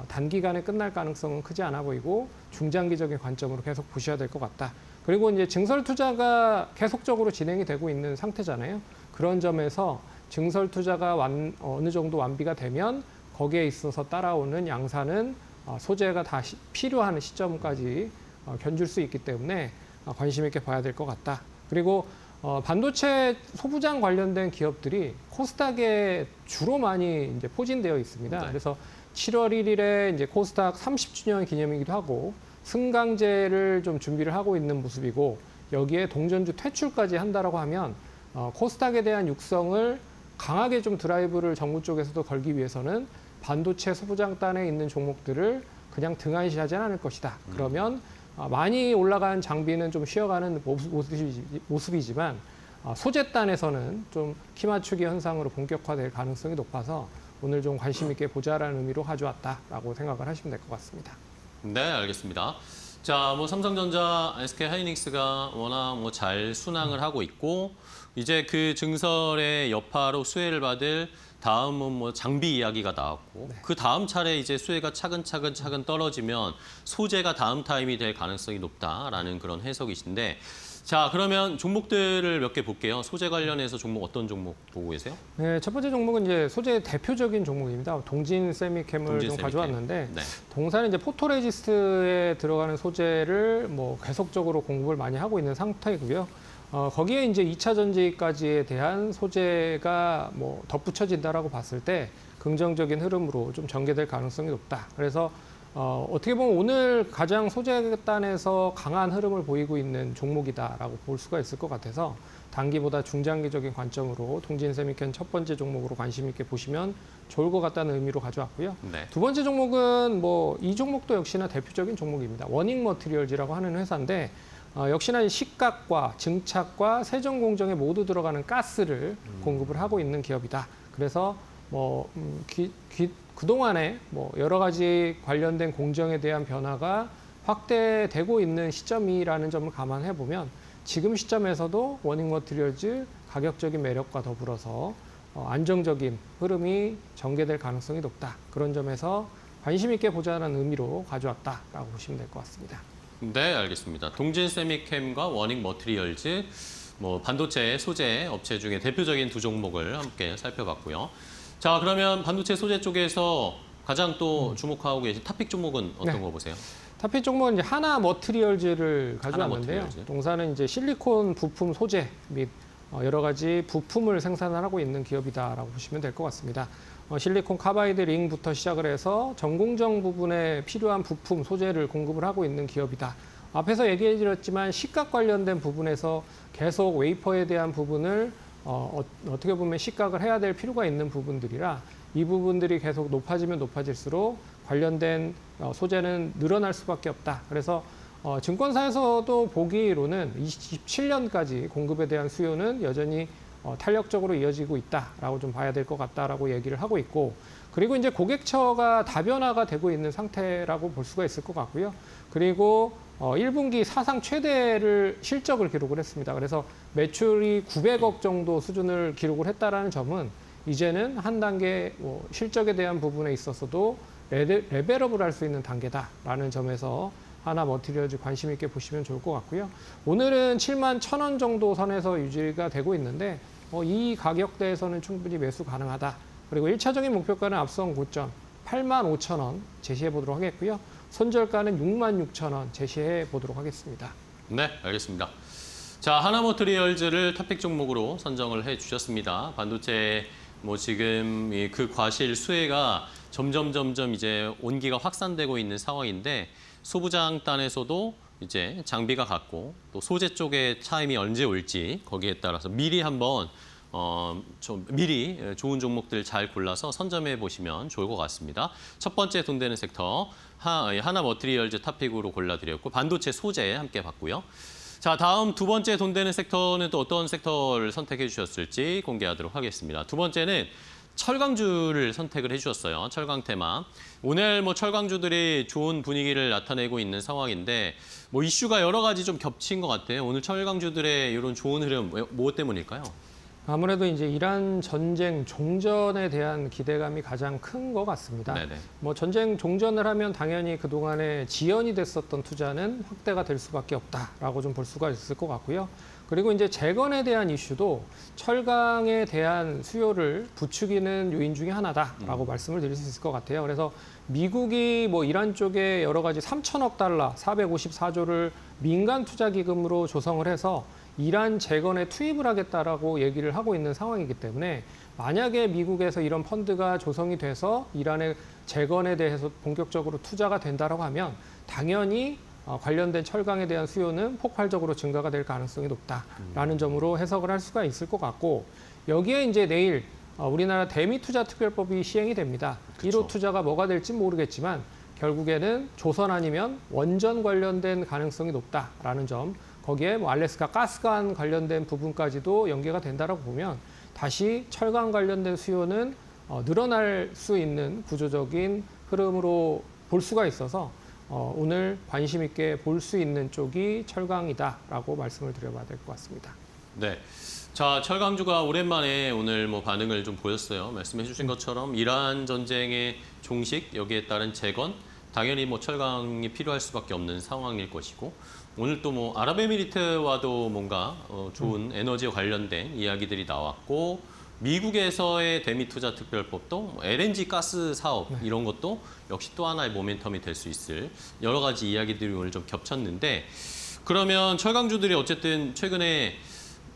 Speaker 4: 단기간에 끝날 가능성은 크지 않아 보이고 중장기적인 관점으로 계속 보셔야 될 것 같다. 그리고 이제 증설 투자가 계속적으로 진행이 되고 있는 상태잖아요. 그런 점에서 증설 투자가 어느 정도 완비가 되면 거기에 있어서 따라오는 양산은 소재가 다시 필요한 시점까지 견줄 수 있기 때문에 관심 있게 봐야 될 것 같다. 그리고 반도체 소부장 관련된 기업들이 코스닥에 주로 많이 이제 포진되어 있습니다.
Speaker 2: 네.
Speaker 4: 그래서 7월 1일에 이제 코스닥 30주년 기념이기도 하고 승강제를 좀 준비를 하고 있는 모습이고 여기에 동전주 퇴출까지 한다라고 하면 코스닥에 대한 육성을 강하게 좀 드라이브를 정부 쪽에서도 걸기 위해서는 반도체 소부장단에 있는 종목들을 그냥 등한시하지는 않을 것이다. 그러면 많이 올라간 장비는 좀 쉬어가는 모습이지만 소재단에서는 좀 키 맞추기 현상으로 본격화될 가능성이 높아서 오늘 좀 관심 있게 보자라는 의미로 가져왔다라고 생각을 하시면 될 것 같습니다.
Speaker 2: 네, 알겠습니다. 자, 뭐 삼성전자, SK 하이닉스가 워낙 뭐 잘 순항을 하고 있고 이제 그 증설의 여파로 수혜를 받을 다음은 뭐 장비 이야기가 나왔고 그 다음 차례 이제 수혜가 차근차근 떨어지면 소재가 다음 타임이 될 가능성이 높다라는 그런 해석이신데 자, 그러면 종목들을 몇 개 볼게요. 소재 관련해서 종목 어떤 종목 보고 계세요?
Speaker 4: 네, 첫 번째 종목은 이제 소재 대표적인 종목입니다. 동진 세미캠을 좀 가져왔는데
Speaker 2: 네.
Speaker 4: 동사는 이제 포토레지스트에 들어가는 소재를 뭐 계속적으로 공부를 많이 하고 있는 상태이고요. 거기에 이제 2차 전지까지에 대한 소재가 뭐 덧붙여진다라고 봤을 때 긍정적인 흐름으로 좀 전개될 가능성이 높다. 그래서 어떻게 보면 오늘 가장 소재단에서 강한 흐름을 보이고 있는 종목이다라고 볼 수가 있을 것 같아서 단기보다 중장기적인 관점으로 동진세미캠 첫 번째 종목으로 관심 있게 보시면 좋을 것 같다는 의미로 가져왔고요.
Speaker 2: 네.
Speaker 4: 두 번째 종목은 뭐 이 종목도 역시나 대표적인 종목입니다. 워닝 머티리얼즈라고 하는 회사인데 역시나 식각과 증착과 세정공정에 모두 들어가는 가스를 공급을 하고 있는 기업이다. 그래서 뭐 그동안에 뭐 여러 가지 관련된 공정에 대한 변화가 확대되고 있는 시점이라는 점을 감안해 보면 지금 시점에서도 워닝 머티리얼즈 가격적인 매력과 더불어서 안정적인 흐름이 전개될 가능성이 높다. 그런 점에서 관심 있게 보자는 의미로 가져왔다라고 보시면 될 것 같습니다.
Speaker 2: 네, 알겠습니다. 동진 세미캠과 워닝 머티리얼즈, 반도체 소재 업체 중에 대표적인 두 종목을 함께 살펴봤고요. 자, 그러면 반도체 소재 쪽에서 가장 또 주목하고 계신 탑픽 종목은 어떤
Speaker 4: 네.
Speaker 2: 거 보세요?
Speaker 4: 탑픽 종목은 이제 하나 머티리얼즈를 가져왔는데요.
Speaker 2: 머티리얼즈.
Speaker 4: 동사는 이제 실리콘 부품 소재 및 여러 가지 부품을 생산하고 있는 기업이다라고 보시면 될 것 같습니다. 실리콘 카바이드 링부터 시작을 해서 전공정 부분에 필요한 부품 소재를 공급을 하고 있는 기업이다. 앞에서 얘기해 드렸지만 시각 관련된 부분에서 계속 웨이퍼에 대한 부분을 어떻게 보면 시각을 해야 될 필요가 있는 부분들이라 이 부분들이 계속 높아지면 높아질수록 관련된 소재는 늘어날 수밖에 없다. 그래서 증권사에서도 보기로는 27년까지 공급에 대한 수요는 여전히 탄력적으로 이어지고 있다라고 좀 봐야 될 것 같다라고 얘기를 하고 있고, 그리고 이제 고객처가 다변화가 되고 있는 상태라고 볼 수가 있을 것 같고요. 그리고 1분기 사상 최대를 실적을 기록을 했습니다. 그래서 매출이 900억 정도 수준을 기록을 했다라는 점은 이제는 한 단계 실적에 대한 부분에 있어서도 레벨업을 할 수 있는 단계다라는 점에서 하나 머티리얼즈 관심 있게 보시면 좋을 것 같고요. 오늘은 7만 1,000원 정도 선에서 유지가 되고 있는데 이 가격대에서는 충분히 매수 가능하다. 그리고 1차적인 목표가는 앞선 고점 8만 5,000원 제시해 보도록 하겠고요. 손절가는 6만 6,000원 제시해 보도록 하겠습니다.
Speaker 2: 네, 알겠습니다. 자, 하나머티리얼즈를 탑픽 종목으로 선정을 해 주셨습니다. 반도체 지금 그 과실 수혜가 점점 이제 온기가 확산되고 있는 상황인데 소부장단에서도 이제 장비가 같고 또 소재 쪽에 차임이 언제 올지 거기에 따라서 미리 한번 미리 좋은 종목들 잘 골라서 선점해 보시면 좋을 것 같습니다. 첫 번째 돈 되는 섹터 하나 머티리얼즈 탑픽으로 골라드렸고 반도체 소재 함께 봤고요. 자, 다음 두 번째 돈 되는 섹터는 또 어떤 섹터를 선택해 주셨을지 공개하도록 하겠습니다. 두 번째는 철강주를 선택을 해주셨어요. 철강 테마. 오늘 철강주들이 좋은 분위기를 나타내고 있는 상황인데 이슈가 여러 가지 좀 겹친 것 같아요. 오늘 철강주들의 이런 좋은 흐름 무엇 때문일까요?
Speaker 4: 아무래도 이제 이란 전쟁 종전에 대한 기대감이 가장 큰 것 같습니다.
Speaker 2: 네네.
Speaker 4: 전쟁 종전을 하면 당연히 그동안에 지연이 됐었던 투자는 확대가 될 수밖에 없다라고 좀 볼 수가 있을 것 같고요. 그리고 이제 재건에 대한 이슈도 철강에 대한 수요를 부추기는 요인 중에 하나다라고 말씀을 드릴 수 있을 것 같아요. 그래서 미국이 이란 쪽에 여러 가지 3천억 달러, 454조를 민간 투자 기금으로 조성을 해서 이란 재건에 투입을 하겠다라고 얘기를 하고 있는 상황이기 때문에 만약에 미국에서 이런 펀드가 조성이 돼서 이란의 재건에 대해서 본격적으로 투자가 된다라고 하면 당연히 관련된 철강에 대한 수요는 폭발적으로 증가가 될 가능성이 높다라는 점으로 해석을 할 수가 있을 것 같고, 여기에 이제 내일 우리나라 대미투자특별법이 시행이 됩니다.
Speaker 2: 그쵸.
Speaker 4: 1호 투자가 뭐가 될지 모르겠지만 결국에는 조선 아니면 원전 관련된 가능성이 높다라는 점, 거기에 알래스카 가스관 관련된 부분까지도 연계가 된다라고 보면 다시 철강 관련된 수요는 늘어날 수 있는 구조적인 흐름으로 볼 수가 있어서 오늘 관심 있게 볼 수 있는 쪽이 철강이다라고 말씀을 드려봐야 될 것 같습니다.
Speaker 2: 네. 자, 철강주가 오랜만에 오늘 반응을 좀 보였어요. 말씀해 주신 것처럼 이란 전쟁의 종식, 여기에 따른 재건, 당연히 철강이 필요할 수밖에 없는 상황일 것이고, 오늘 또 아랍에미리트와도 뭔가 좋은 에너지와 관련된 이야기들이 나왔고, 미국에서의 대미투자특별법도 LNG 가스 사업 이런 것도 역시 또 하나의 모멘텀이 될 수 있을 여러 가지 이야기들이 오늘 좀 겹쳤는데, 그러면 철강주들이 어쨌든 최근에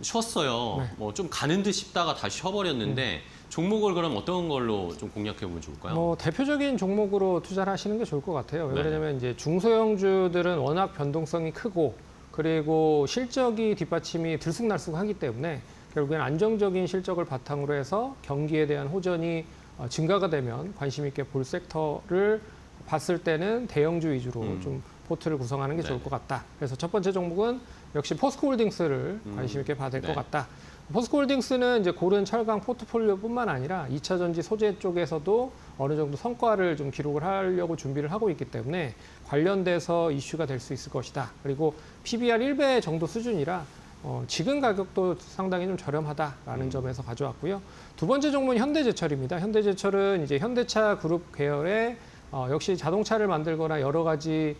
Speaker 2: 쉬었어요.
Speaker 4: 네.
Speaker 2: 좀 가는 듯 싶다가 다시 쉬어버렸는데 종목을 그럼 어떤 걸로 좀 공략해 보면 좋을까요?
Speaker 4: 대표적인 종목으로 투자를 하시는 게 좋을 것 같아요. 왜
Speaker 2: 네.
Speaker 4: 그러냐면 이제 중소형주들은 워낙 변동성이 크고 그리고 실적이 뒷받침이 들쑥날쑥하기 때문에 결국엔 안정적인 실적을 바탕으로 해서 경기에 대한 호전이 증가가 되면 관심 있게 볼 섹터를 봤을 때는 대형주 위주로 좀 포트를 구성하는 게 좋을 것 같다. 그래서 첫 번째 종목은 역시 포스코홀딩스를 관심 있게 봐야 될 것
Speaker 2: 네.
Speaker 4: 같다. 포스코홀딩스는 이제 고른 철강 포트폴리오뿐만 아니라 2차 전지 소재 쪽에서도 어느 정도 성과를 좀 기록을 하려고 준비를 하고 있기 때문에 관련돼서 이슈가 될 수 있을 것이다. 그리고 PBR 1배 정도 수준이라 지금 가격도 상당히 좀 저렴하다라는 점에서 가져왔고요. 두 번째 종목은 현대제철입니다. 현대제철은 이제 현대차 그룹 계열의 역시 자동차를 만들거나 여러 가지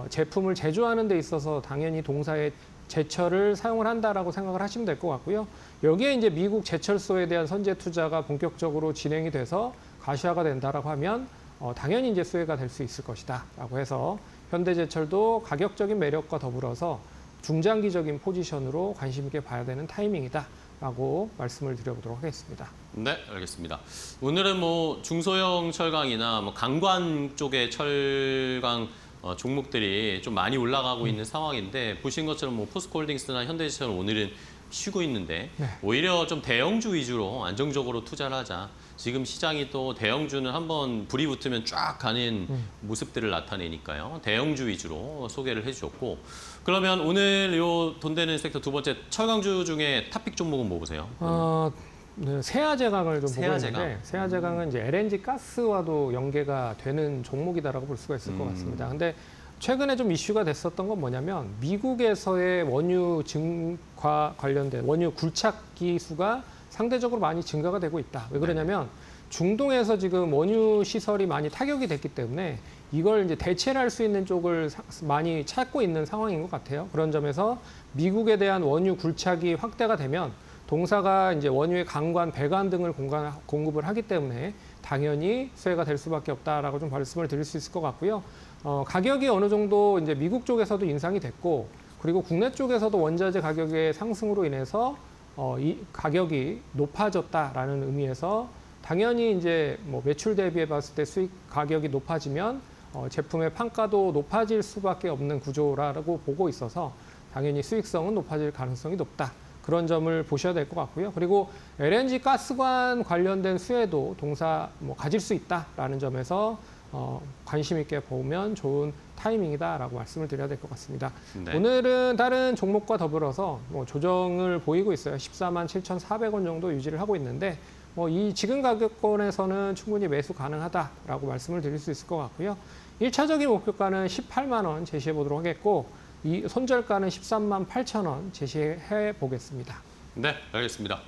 Speaker 4: 제품을 제조하는 데 있어서 당연히 동사의 제철을 사용을 한다라고 생각을 하시면 될 것 같고요. 여기에 이제 미국 제철소에 대한 선제 투자가 본격적으로 진행이 돼서 가시화가 된다라고 하면 당연히 이제 수혜가 될 수 있을 것이다라고 해서 현대제철도 가격적인 매력과 더불어서 중장기적인 포지션으로 관심 있게 봐야 되는 타이밍이다라고 말씀을 드려보도록 하겠습니다.
Speaker 2: 네, 알겠습니다. 오늘은 뭐 중소형 철강이나 뭐 강관 쪽의 철강 종목들이 좀 많이 올라가고 있는 상황인데 보신 것처럼 뭐 포스코홀딩스나 현대제철은 오늘은 쉬고 있는데
Speaker 4: 네.
Speaker 2: 오히려 좀 대형주 위주로 안정적으로 투자를 하자. 지금 시장이 또 대형주는 한번 불이 붙으면 쫙 가는 모습들을 나타내니까요. 대형주 위주로 소개를 해주셨고 그러면 오늘 요 돈 되는 섹터 두 번째 철강주 중에 탑픽 종목은 뭐 보세요?
Speaker 4: 네, 세아제강을 좀 보고
Speaker 2: 세아제강.
Speaker 4: 있는데 세아제강은 이제 LNG 가스와도 연계가 되는 종목이다라고 볼 수가 있을 것 같습니다. 근데 최근에 좀 이슈가 됐었던 건 뭐냐면 미국에서의 원유 증과 관련된 원유 굴착 기수가 상대적으로 많이 증가가 되고 있다. 왜 그러냐면 중동에서 지금 원유 시설이 많이 타격이 됐기 때문에 이걸 이제 대체를 할 수 있는 쪽을 많이 찾고 있는 상황인 것 같아요. 그런 점에서 미국에 대한 원유 굴착이 확대가 되면 동사가 이제 원유의 강관, 배관 등을 공급을 하기 때문에 당연히 수혜가 될 수밖에 없다라고 좀 말씀을 드릴 수 있을 것 같고요. 가격이 어느 정도 이제 미국 쪽에서도 인상이 됐고 그리고 국내 쪽에서도 원자재 가격의 상승으로 인해서 이 가격이 높아졌다라는 의미에서 당연히 이제 뭐 매출 대비해 봤을 때 수익 가격이 높아지면 제품의 판가도 높아질 수밖에 없는 구조라고 보고 있어서 당연히 수익성은 높아질 가능성이 높다. 그런 점을 보셔야 될 것 같고요. 그리고 LNG 가스관 관련된 수혜도 동사 뭐 가질 수 있다라는 점에서 관심 있게 보면 좋은 타이밍이다라고 말씀을 드려야 될 것 같습니다.
Speaker 2: 네.
Speaker 4: 오늘은 다른 종목과 더불어서 뭐 조정을 보이고 있어요. 14만 7,400원 정도 유지를 하고 있는데 뭐 이 지금 가격권에서는 충분히 매수 가능하다라고 말씀을 드릴 수 있을 것 같고요. 1차적인 목표가는 18만 원 제시해 보도록 하겠고 이 손절가는 13만 8천 원 제시해 보겠습니다.
Speaker 2: 네, 알겠습니다.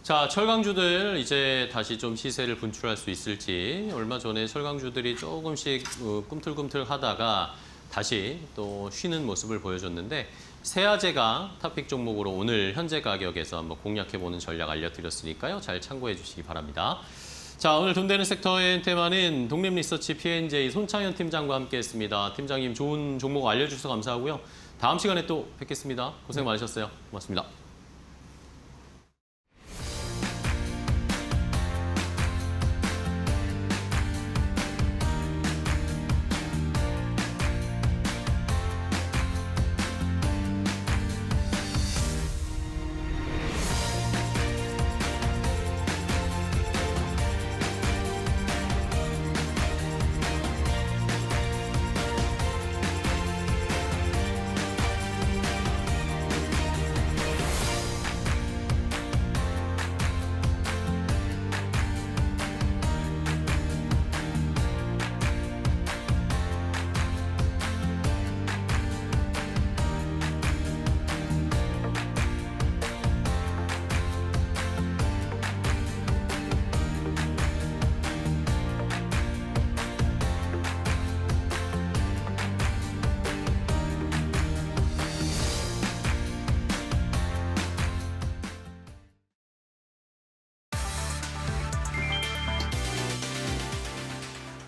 Speaker 2: 자, 철강주들 이제 다시 좀 시세를 분출할 수 있을지 얼마 전에 철강주들이 조금씩 꿈틀꿈틀 하다가 다시 또 쉬는 모습을 보여줬는데 세아제가 탑픽 종목으로 오늘 현재 가격에서 한번 공략해보는 전략 알려드렸으니까요. 잘 참고해 주시기 바랍니다. 자, 오늘 돈 되는 섹터의 테마는 독립리서치 P&J 손창현 팀장과 함께했습니다. 팀장님 좋은 종목 알려주셔서 감사하고요. 다음 시간에 또 뵙겠습니다. 고생 많으셨어요. 고맙습니다.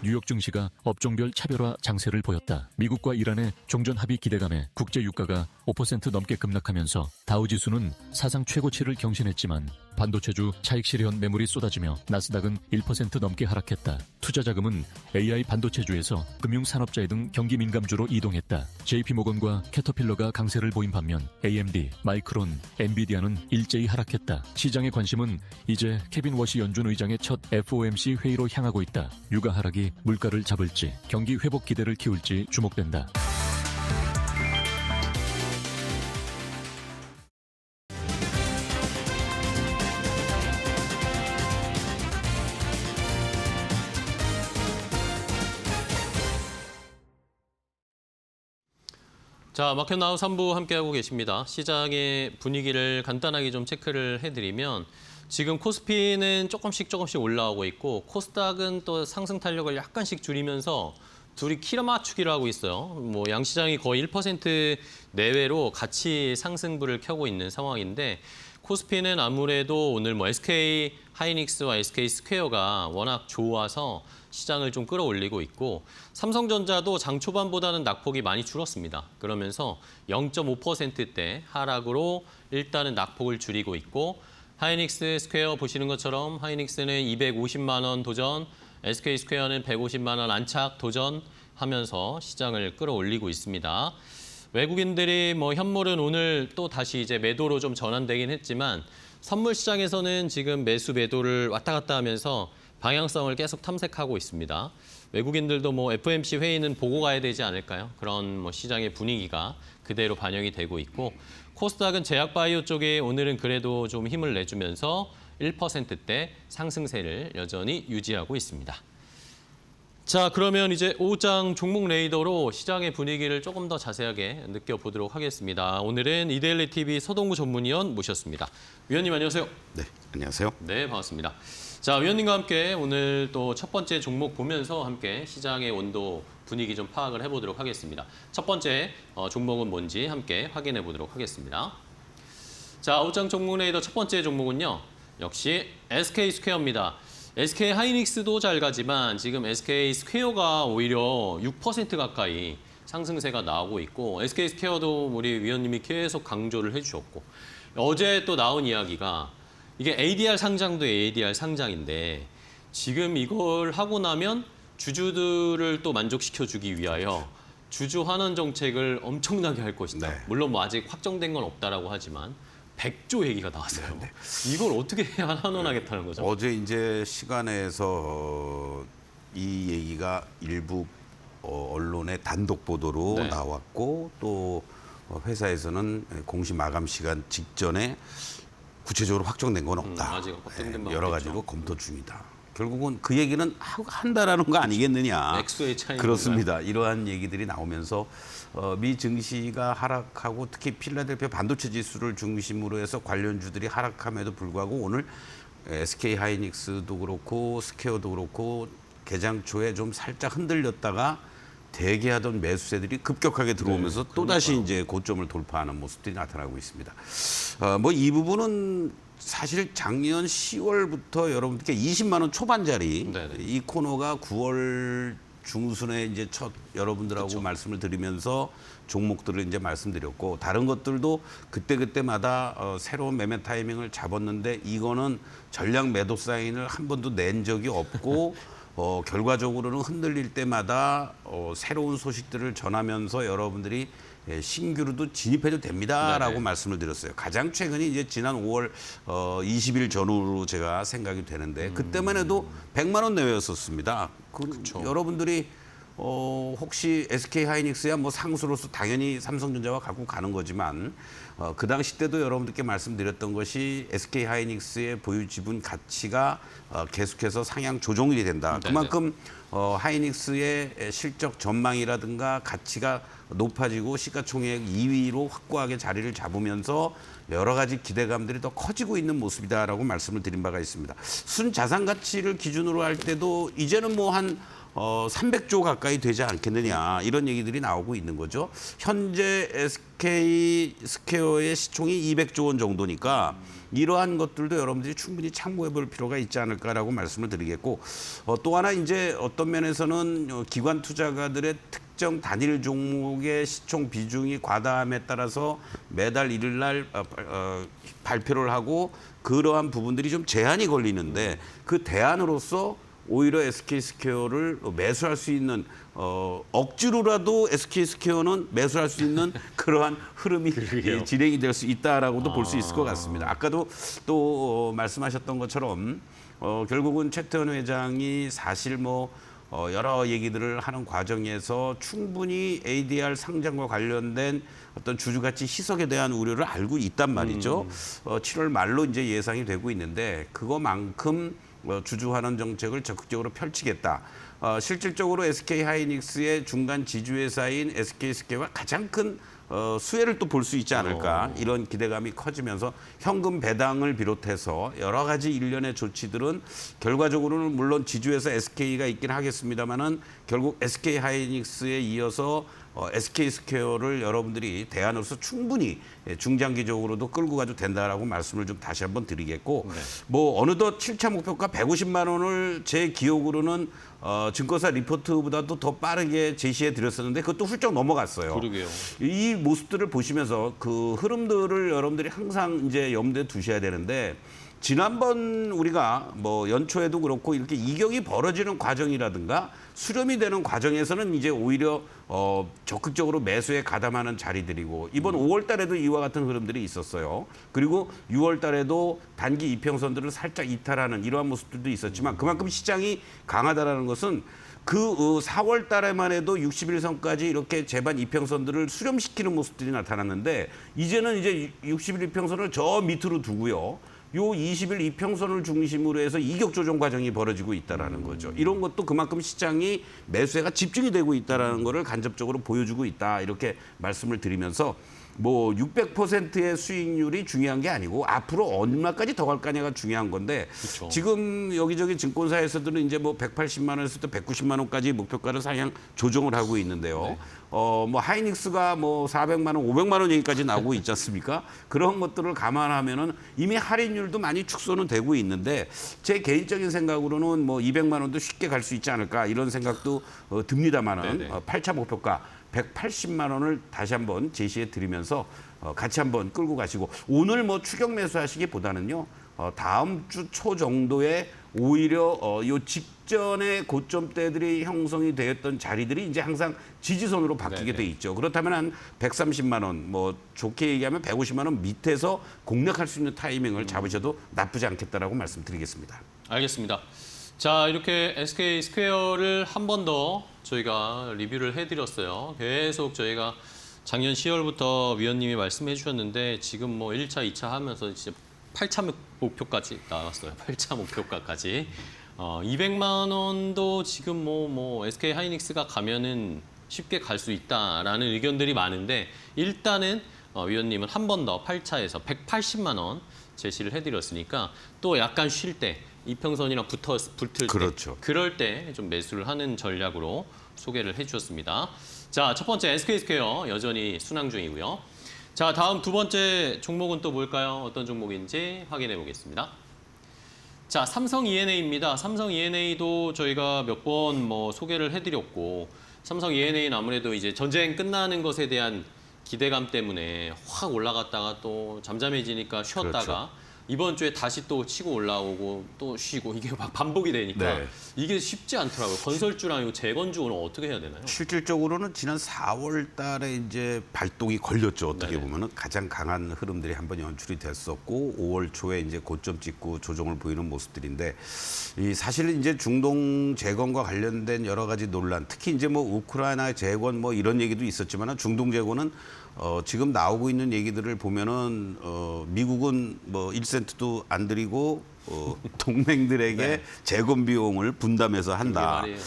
Speaker 5: 뉴욕 증시가 업종별 차별화 장세를 보였다. 미국과 이란의 종전 합의 기대감에 국제 유가가 5% 넘게 급락하면서 다우지수는 사상 최고치를 경신했지만 반도체주 차익 실현 매물이 쏟아지며 나스닥은 1% 넘게 하락했다. 투자 자금은 AI 반도체주에서 금융산업자회 등 경기 민감주로 이동했다. JP모건과 캐터필러가 강세를 보인 반면 AMD, 마이크론, 엔비디아는 일제히 하락했다. 시장의 관심은 이제 케빈 워시 연준 의장의 첫 FOMC 회의로 향하고 있다. 유가 하락이 물가를 잡을지 경기 회복 기대를 키울지 주목된다.
Speaker 2: 자, 마켓나우 3부 함께하고 계십니다. 시장의 분위기를 간단하게 좀 체크를 해드리면 지금 코스피는 조금씩 올라오고 있고 코스닥은 또 상승 탄력을 약간씩 줄이면서 둘이 키 맞추기를 하고 있어요. 뭐 양시장이 거의 1% 내외로 같이 상승부를 켜고 있는 상황인데 코스피는 아무래도 오늘 뭐 SK 하이닉스와 SK 스퀘어가 워낙 좋아서 시장을 좀 끌어올리고 있고 삼성전자도 장 초반보다는 낙폭이 많이 줄었습니다. 그러면서 0.5%대 하락으로 일단은 낙폭을 줄이고 있고 하이닉스 스퀘어 보시는 것처럼 하이닉스는 250만 원 도전, SK 스퀘어는 150만 원 안착 도전하면서 시장을 끌어올리고 있습니다. 외국인들이 뭐 현물은 오늘 또 다시 이제 매도로 좀 전환되긴 했지만 선물 시장에서는 지금 매수 매도를 왔다 갔다 하면서 방향성을 계속 탐색하고 있습니다. 외국인들도 뭐 FOMC 회의는 보고 가야 되지 않을까요? 그런 뭐 시장의 분위기가 그대로 반영이 되고 있고 코스닥은 제약바이오 쪽에 오늘은 그래도 좀 힘을 내주면서 1%대 상승세를 여전히 유지하고 있습니다. 자, 그러면 이제 오후장 종목 레이더로 시장의 분위기를 조금 더 자세하게 느껴보도록 하겠습니다. 오늘은 이데일리 TV 서동구 전문위원 모셨습니다. 위원님 안녕하세요.
Speaker 6: 네, 안녕하세요.
Speaker 2: 네, 반갑습니다. 자, 위원님과 함께 오늘 또 첫 번째 종목 보면서 함께 시장의 온도 분위기 좀 파악을 해보도록 하겠습니다. 첫 번째 종목은 뭔지 함께 확인해 보도록 하겠습니다. 자, 오후장 종목 레이더 첫 번째 종목은요. 역시 SK 스퀘어입니다. SK 하이닉스도 잘 가지만 지금 SK 스퀘어가 오히려 6% 가까이 상승세가 나오고 있고 SK 스퀘어도 우리 위원님이 계속 강조를 해주셨고 어제 또 나온 이야기가 이게 ADR 상장도 ADR 상장인데 지금 이걸 하고 나면 주주들을 또 만족시켜주기 위하여 주주 환원 정책을 엄청나게 할 것이다.
Speaker 6: 네.
Speaker 2: 물론 뭐 아직 확정된 건 없다라고 하지만 100조 얘기가 나왔어요.
Speaker 6: 네.
Speaker 2: 이걸 어떻게 환원하겠다는 거죠?
Speaker 6: 어제 이제 시간에서 이 얘기가 일부 언론의 단독 보도로
Speaker 2: 네.
Speaker 6: 나왔고 또 회사에서는 공시 마감 시간 직전에 구체적으로 확정된 건 없다.
Speaker 2: 아직 확정된 건
Speaker 6: 여러
Speaker 2: 없겠죠.
Speaker 6: 가지로 검토 중이다. 결국은 그 얘기는 한다라는 거 아니겠느냐.
Speaker 2: 액수의 차이.
Speaker 6: 그렇습니다. 이러한 얘기들이 나오면서 미 증시가 하락하고 특히 필라델피아 반도체 지수를 중심으로 해서 관련주들이 하락함에도 불구하고 오늘 SK 하이닉스도 그렇고 스퀘어도 그렇고 개장 초에 좀 살짝 흔들렸다가 대기하던 매수세들이 급격하게 들어오면서 또다시 이제 고점을 돌파하는 모습들이 나타나고 있습니다. 뭐 이 부분은 사실 작년 10월부터 여러분들께 20만 원 초반짜리
Speaker 2: 네네.
Speaker 6: 이 코너가 9월 중순에 이제 첫 여러분들하고
Speaker 2: 그쵸.
Speaker 6: 말씀을 드리면서 종목들을 이제 말씀드렸고 다른 것들도 그때마다 새로운 매매 타이밍을 잡았는데 이거는 전량 매도 사인을 한 번도 낸 적이 없고 결과적으로는 흔들릴 때마다 새로운 소식들을 전하면서 여러분들이 신규로도 진입해도 됩니다라고
Speaker 2: 네네.
Speaker 6: 말씀을 드렸어요. 가장 최근이 이제 지난 5월 20일 전후로 제가 생각이 되는데 그때만 해도 100만 원 내외였었습니다. 여러분들이 혹시 SK 하이닉스야 뭐 상수로서 당연히 삼성전자와 갖고 가는 거지만 그 당시 때도 여러분들께 말씀드렸던 것이 SK 하이닉스의 보유 지분 가치가 계속해서 상향 조정이 된다.
Speaker 2: 네네.
Speaker 6: 그만큼 하이닉스의 실적 전망이라든가 가치가 높아지고 시가총액 2위로 확고하게 자리를 잡으면서 여러 가지 기대감들이 더 커지고 있는 모습이다라고 말씀을 드린 바가 있습니다. 순자산 가치를 기준으로 할 때도 이제는 뭐 한 300조 가까이 되지 않겠느냐 이런 얘기들이 나오고 있는 거죠. 현재 SK 스퀘어의 시총이 200조 원 정도니까 이러한 것들도 여러분들이 충분히 참고해 볼 필요가 있지 않을까라고 말씀을 드리겠고 또 하나 이제 어떤 면에서는 기관 투자가들의 특정 단일 종목의 시총 비중이 과다함에 따라서 매달 1일 날 발표를 하고 그러한 부분들이 좀 제한이 걸리는데 그 대안으로서 오히려 SK 스퀘어를 매수할 수 있는 억지로라도 SK 스퀘어는 매수할 수 있는 그러한 흐름이 진행이 될 수 있다라고도 볼 수 있을 것 같습니다. 아까도 또 말씀하셨던 것처럼 결국은 최태원 회장이 사실 뭐 여러 얘기들을 하는 과정에서 충분히 ADR 상장과 관련된 어떤 주주가치 희석에 대한 우려를 알고 있단 말이죠. 7월 말로 이제 예상이 되고 있는데 그거만큼 주주 환원 정책을 적극적으로 펼치겠다. 실질적으로 SK 하이닉스의 중간 지주회사인 SK 스퀘어가 가장 큰 수혜를 또 볼 수 있지 않을까 이런 기대감이 커지면서 현금 배당을 비롯해서 여러 가지 일련의 조치들은 결과적으로는 물론 지주에서 SK가 있긴 하겠습니다만은 결국 SK 하이닉스에 이어서 SK 스퀘어를 여러분들이 대안으로서 충분히 중장기적으로도 끌고 가도 된다라고 말씀을 좀 다시 한번 드리겠고 뭐 어느덧 7차 목표가 150만 원을 제 기억으로는 증권사 리포트보다도 더 빠르게 제시해 드렸었는데 그것도 훌쩍 넘어갔어요.
Speaker 2: 그러게요.
Speaker 6: 이 모습들을 보시면서 그 흐름들을 여러분들이 항상 이제 염두에 두셔야 되는데 지난번 우리가 뭐 연초에도 그렇고 이렇게 이격이 벌어지는 과정이라든가 수렴이 되는 과정에서는 이제 오히려 적극적으로 매수에 가담하는 자리들이고 이번 5월 달에도 이와 같은 흐름들이 있었어요. 그리고 6월 달에도 단기 이평선들을 살짝 이탈하는 이러한 모습들도 있었지만 그만큼 시장이 강하다라는 것은 그 4월 달에만 해도 61선까지 이렇게 제반 이평선들을 수렴시키는 모습들이 나타났는데 이제는 이제 60일 이평선을 저 밑으로 두고요. 요 20일 이평선을 중심으로 해서 이격 조정 과정이 벌어지고 있다라는 거죠. 이런 것도 그만큼 시장이 매수세가 집중이 되고 있다라는 거를 간접적으로 보여주고 있다. 이렇게 말씀을 드리면서 뭐 600%의 수익률이 중요한 게 아니고 앞으로 얼마까지 더 갈 거냐가 중요한 건데
Speaker 2: 그쵸.
Speaker 6: 지금 여기저기 증권사에서들은 이제 뭐 180만 원에서부터 190만 원까지 목표가를 상향 조정을 하고 있는데요. 뭐 하이닉스가 뭐 400만 원, 500만 원 얘기까지 나오고 있지 않습니까? 그런 것들을 감안하면은 이미 할인율도 많이 축소는 되고 있는데 제 개인적인 생각으로는 뭐 200만 원도 쉽게 갈 수 있지 않을까 이런 생각도 듭니다만은 8차 목표가 180만 원을 다시 한번 제시해 드리면서 같이 한번 끌고 가시고 오늘 뭐 추격 매수하시기보다는요. 다음 주 초 정도에 오히려 요 직전의 고점대들이 형성이 되었던 자리들이 이제 항상 지지선으로 바뀌게 돼 있죠. 그렇다면 한 130만 원, 뭐 좋게 얘기하면 150만 원 밑에서 공략할 수 있는 타이밍을 잡으셔도 나쁘지 않겠다라고 말씀드리겠습니다.
Speaker 2: 알겠습니다. 자, 이렇게 SK 스퀘어를 한 번 더 저희가 리뷰를 해드렸어요. 계속 저희가 작년 10월부터 위원님이 말씀해 주셨는데 지금 뭐 1차, 2차 하면서 이제 8차 목표까지 나왔어요. 8차 목표가까지. 200만 원도 지금 뭐 SK 하이닉스가 가면은 쉽게 갈 수 있다라는 의견들이 많은데 일단은 위원님은 한 번 더 8차에서 180만 원 제시를 해드렸으니까 또 약간 쉴 때 이평선이랑 붙을
Speaker 6: 그렇죠.
Speaker 2: 때 그럴 때 좀 매수를 하는 전략으로 소개를 해주셨습니다. 자, 첫 번째 SK 스퀘어 여전히 순항 중이고요. 자, 다음 두 번째 종목은 또 뭘까요? 어떤 종목인지 확인해 보겠습니다. 자, 삼성 E&A입니다. 삼성 E&A도 저희가 몇 번 뭐 소개를 해드렸고 삼성 E&A는 아무래도 이제 전쟁 끝나는 것에 대한 기대감 때문에 확 올라갔다가 또 잠잠해지니까 쉬었다가
Speaker 6: 그렇죠.
Speaker 2: 이번 주에 다시 또 치고 올라오고 또 쉬고 이게 막 반복이 되니까
Speaker 6: 네.
Speaker 2: 이게 쉽지 않더라고요. 건설주랑 이 재건주는 어떻게 해야 되나요?
Speaker 6: 실질적으로는 지난 4월 달에 이제 발동이 걸렸죠. 어떻게
Speaker 2: 네네.
Speaker 6: 보면은 가장 강한 흐름들이 한번 연출이 됐었고 5월 초에 이제 고점 찍고 조정을 보이는 모습들인데 이 사실은 이제 중동 재건과 관련된 여러 가지 논란, 특히 이제 뭐 우크라이나 재건 뭐 이런 얘기도 있었지만은 중동 재건은 지금 나오고 있는 얘기들을 보면은 미국은 뭐 1센트도 안 들이고 동맹들에게
Speaker 2: 네.
Speaker 6: 재건 비용을 분담해서 한다.
Speaker 2: 말이에요.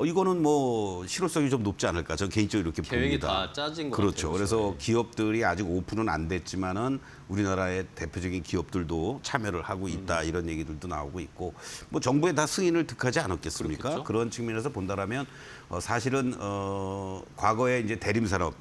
Speaker 6: 이거는 뭐 실효성이 좀 높지 않을까. 저는 개인적으로 이렇게
Speaker 2: 계획이
Speaker 6: 봅니다.
Speaker 2: 다 짜진 것
Speaker 6: 그렇죠.
Speaker 2: 같아요.
Speaker 6: 그래서 기업들이 아직 오픈은 안 됐지만은 우리나라의 대표적인 기업들도 참여를 하고 있다 이런 얘기들도 나오고 있고 뭐 정부에 다 승인을 득하지 않았겠습니까?
Speaker 2: 그렇겠죠.
Speaker 6: 그런 측면에서 본다라면 사실은 과거에 이제 대림 산업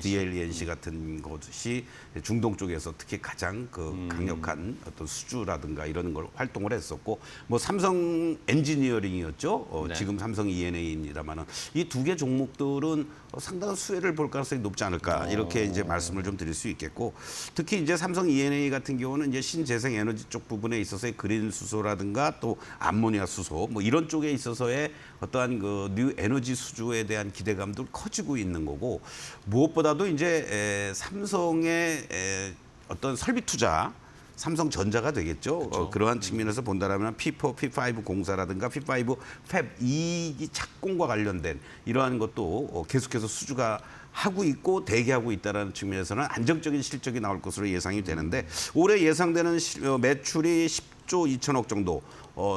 Speaker 6: DLNC 같은 것이 중동 쪽에서 특히 가장 그 강력한 어떤 수주라든가 이런 걸 활동을 했었고 뭐 삼성 엔지니어링이었죠.
Speaker 2: 네.
Speaker 6: 지금 삼성 E&A입니다만은 이 두 개 종목들은 상당한 수혜를 볼 가능성이 높지 않을까 이렇게 이제 말씀을 좀 드릴 수 있겠고 특히 이제 삼성 E&A 같은 경우는 이제 신재생 에너지 쪽 부분에 있어서의 그린 수소라든가 또 암모니아 수소 뭐 이런 쪽에 있어서의 어떠한 그 뉴 에너지 수주에 대한 기대감도 커지고 있는 거고 무엇보다도 이제 삼성의 어떤 설비 투자 삼성전자가 되겠죠.
Speaker 2: 그렇죠.
Speaker 6: 그러한 측면에서 본다라면 P4, P5 공사라든가 P5 팹 2기 착공과 관련된 이러한 것도 계속해서 수주가 하고 있고 대기하고 있다는 측면에서는 안정적인 실적이 나올 것으로 예상이 되는데 올해 예상되는 매출이 10조 2천억 정도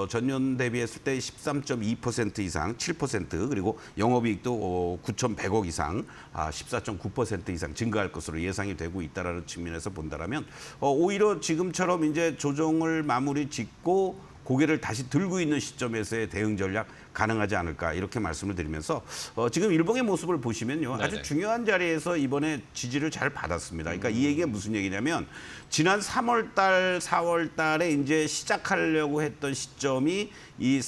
Speaker 6: 전년 대비했을 때 13.2% 이상 7% 그리고 영업이익도 9,100억 이상 14.9% 이상 증가할 것으로 예상이 되고 있다라는 측면에서 본다라면 오히려 지금처럼 이제 조정을 마무리 짓고 고개를 다시 들고 있는 시점에서의 대응 전략 가능하지 않을까 이렇게 말씀을 드리면서 지금 일봉의 모습을 보시면요. 아주
Speaker 2: 네네.
Speaker 6: 중요한 자리에서 이번에 지지를 잘 받았습니다. 그러니까 이 얘기가 무슨 얘기냐면 지난 3월 달, 4월 달에 이제 시작하려고 했던 시점이 이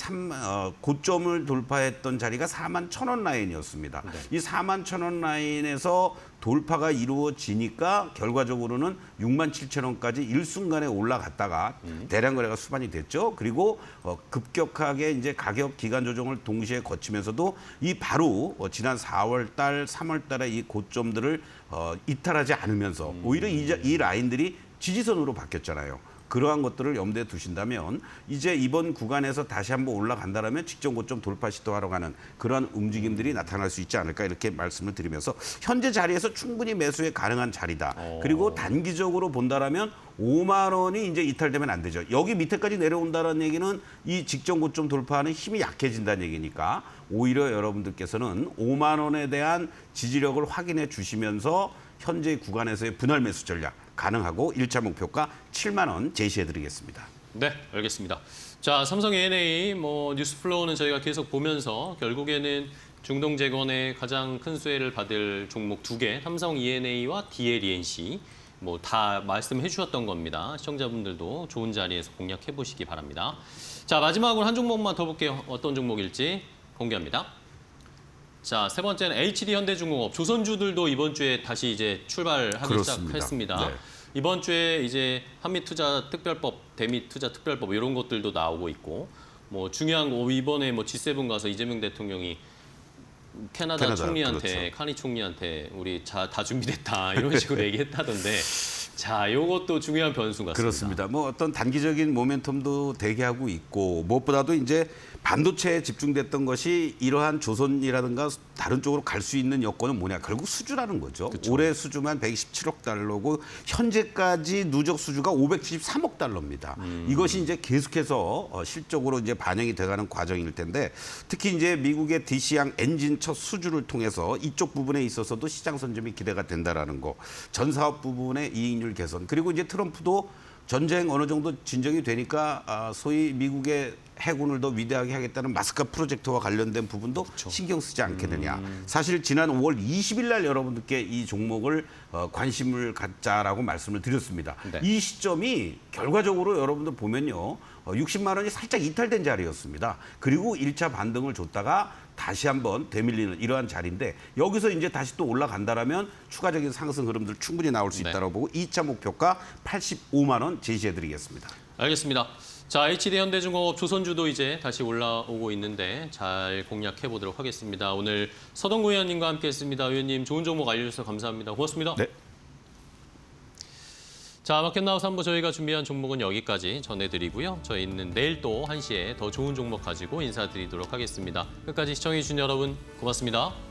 Speaker 6: 고점을 돌파했던 자리가 41,000원 라인이었습니다. 이 41,000원 라인에서 돌파가 이루어지니까 결과적으로는 67,000원까지 일순간에 올라갔다가 대량 거래가 수반이 됐죠. 그리고 급격하게 이제 가격 기간 조정을 동시에 거치면서도 이 바로 지난 4월 달, 3월 달에 이 고점들을 이탈하지 않으면서 오히려 이 라인들이 지지선으로 바뀌었잖아요. 그러한 것들을 염두에 두신다면 이제 이번 구간에서 다시 한번 올라간다면 직전 고점 돌파 시도하러 가는 그러한 움직임들이 나타날 수 있지 않을까 이렇게 말씀을 드리면서 현재 자리에서 충분히 매수에 가능한 자리다. 그리고 단기적으로 본다라면 5만 원이 이제 이탈되면 안 되죠. 여기 밑에까지 내려온다는 얘기는 이 직전 고점 돌파하는 힘이 약해진다는 얘기니까 오히려 여러분들께서는 5만 원에 대한 지지력을 확인해 주시면서 현재 구간에서의 분할 매수 전략 가능하고 1차 목표가 7만 원 제시해드리겠습니다.
Speaker 2: 네, 알겠습니다. 자, 삼성 E&A 뉴스 플로우는 저희가 계속 보면서 결국에는 중동재건의 가장 큰 수혜를 받을 종목 2개, 삼성 E&A와 DLENC 다 말씀해 주셨던 겁니다. 시청자분들도 좋은 자리에서 공략해 보시기 바랍니다. 자, 마지막으로 한 종목만 더 볼게요. 어떤 종목일지 공개합니다. 자, 세 번째는 HD 현대중공업. 조선주들도 이번 주에 다시 이제 출발하기
Speaker 6: 그렇습니다.
Speaker 2: 시작했습니다.
Speaker 6: 네.
Speaker 2: 이번 주에 이제 한미투자 특별법, 대미투자 특별법 이런 것들도 나오고 있고 중요한 거 이번에 G7 가서 이재명 대통령이 캐나다 총리한테
Speaker 6: 그렇죠.
Speaker 2: 카니 총리한테 우리 다 준비됐다 이런 식으로 얘기했다던데 자, 요것도 중요한 변수 같습니다.
Speaker 6: 그렇습니다. 어떤 단기적인 모멘텀도 대기하고 있고 무엇보다도 이제 반도체에 집중됐던 것이 이러한 조선이라든가 다른 쪽으로 갈 수 있는 여건은 뭐냐? 결국 수주라는 거죠.
Speaker 2: 그쵸.
Speaker 6: 올해 수주만 127억 달러고 현재까지 누적 수주가 573억 달러입니다. 이것이 이제 계속해서 실적으로 이제 반영이 돼가는 과정일 텐데 특히 이제 미국의 DC양 엔진 첫 수주를 통해서 이쪽 부분에 있어서도 시장 선점이 기대가 된다라는 거. 전 사업 부분의 이익률 개선 그리고 이제 트럼프도 전쟁 어느 정도 진정이 되니까 소위 미국의 해군을 더 위대하게 하겠다는 마스카 프로젝트와 관련된 부분도 신경 쓰지 않겠느냐. 사실 지난 5월 20일 날 여러분들께 이 종목을 관심을 갖자라고 말씀을 드렸습니다.
Speaker 2: 네.
Speaker 6: 이 시점이 결과적으로 여러분들 보면요. 60만 원이 살짝 이탈된 자리였습니다. 그리고 1차 반등을 줬다가 다시 한번 되밀리는 이러한 자리인데 여기서 이제 다시 또 올라간다라면 추가적인 상승 흐름들 충분히 나올 수
Speaker 2: 네.
Speaker 6: 있다고 보고 2차 목표가 85만 원 제시해드리겠습니다.
Speaker 2: 알겠습니다. 자, HD 현대중공업 조선주도 이제 다시 올라오고 있는데 잘 공략해 보도록 하겠습니다. 오늘 서동구 의원님과 함께했습니다. 의원님 좋은 종목 알려주셔서 감사합니다. 고맙습니다.
Speaker 6: 네.
Speaker 2: 자, 마켓나우 3부 저희가 준비한 종목은 여기까지 전해드리고요. 저희는 내일 또 1시에 더 좋은 종목 가지고 인사드리도록 하겠습니다. 끝까지 시청해주신 여러분 고맙습니다.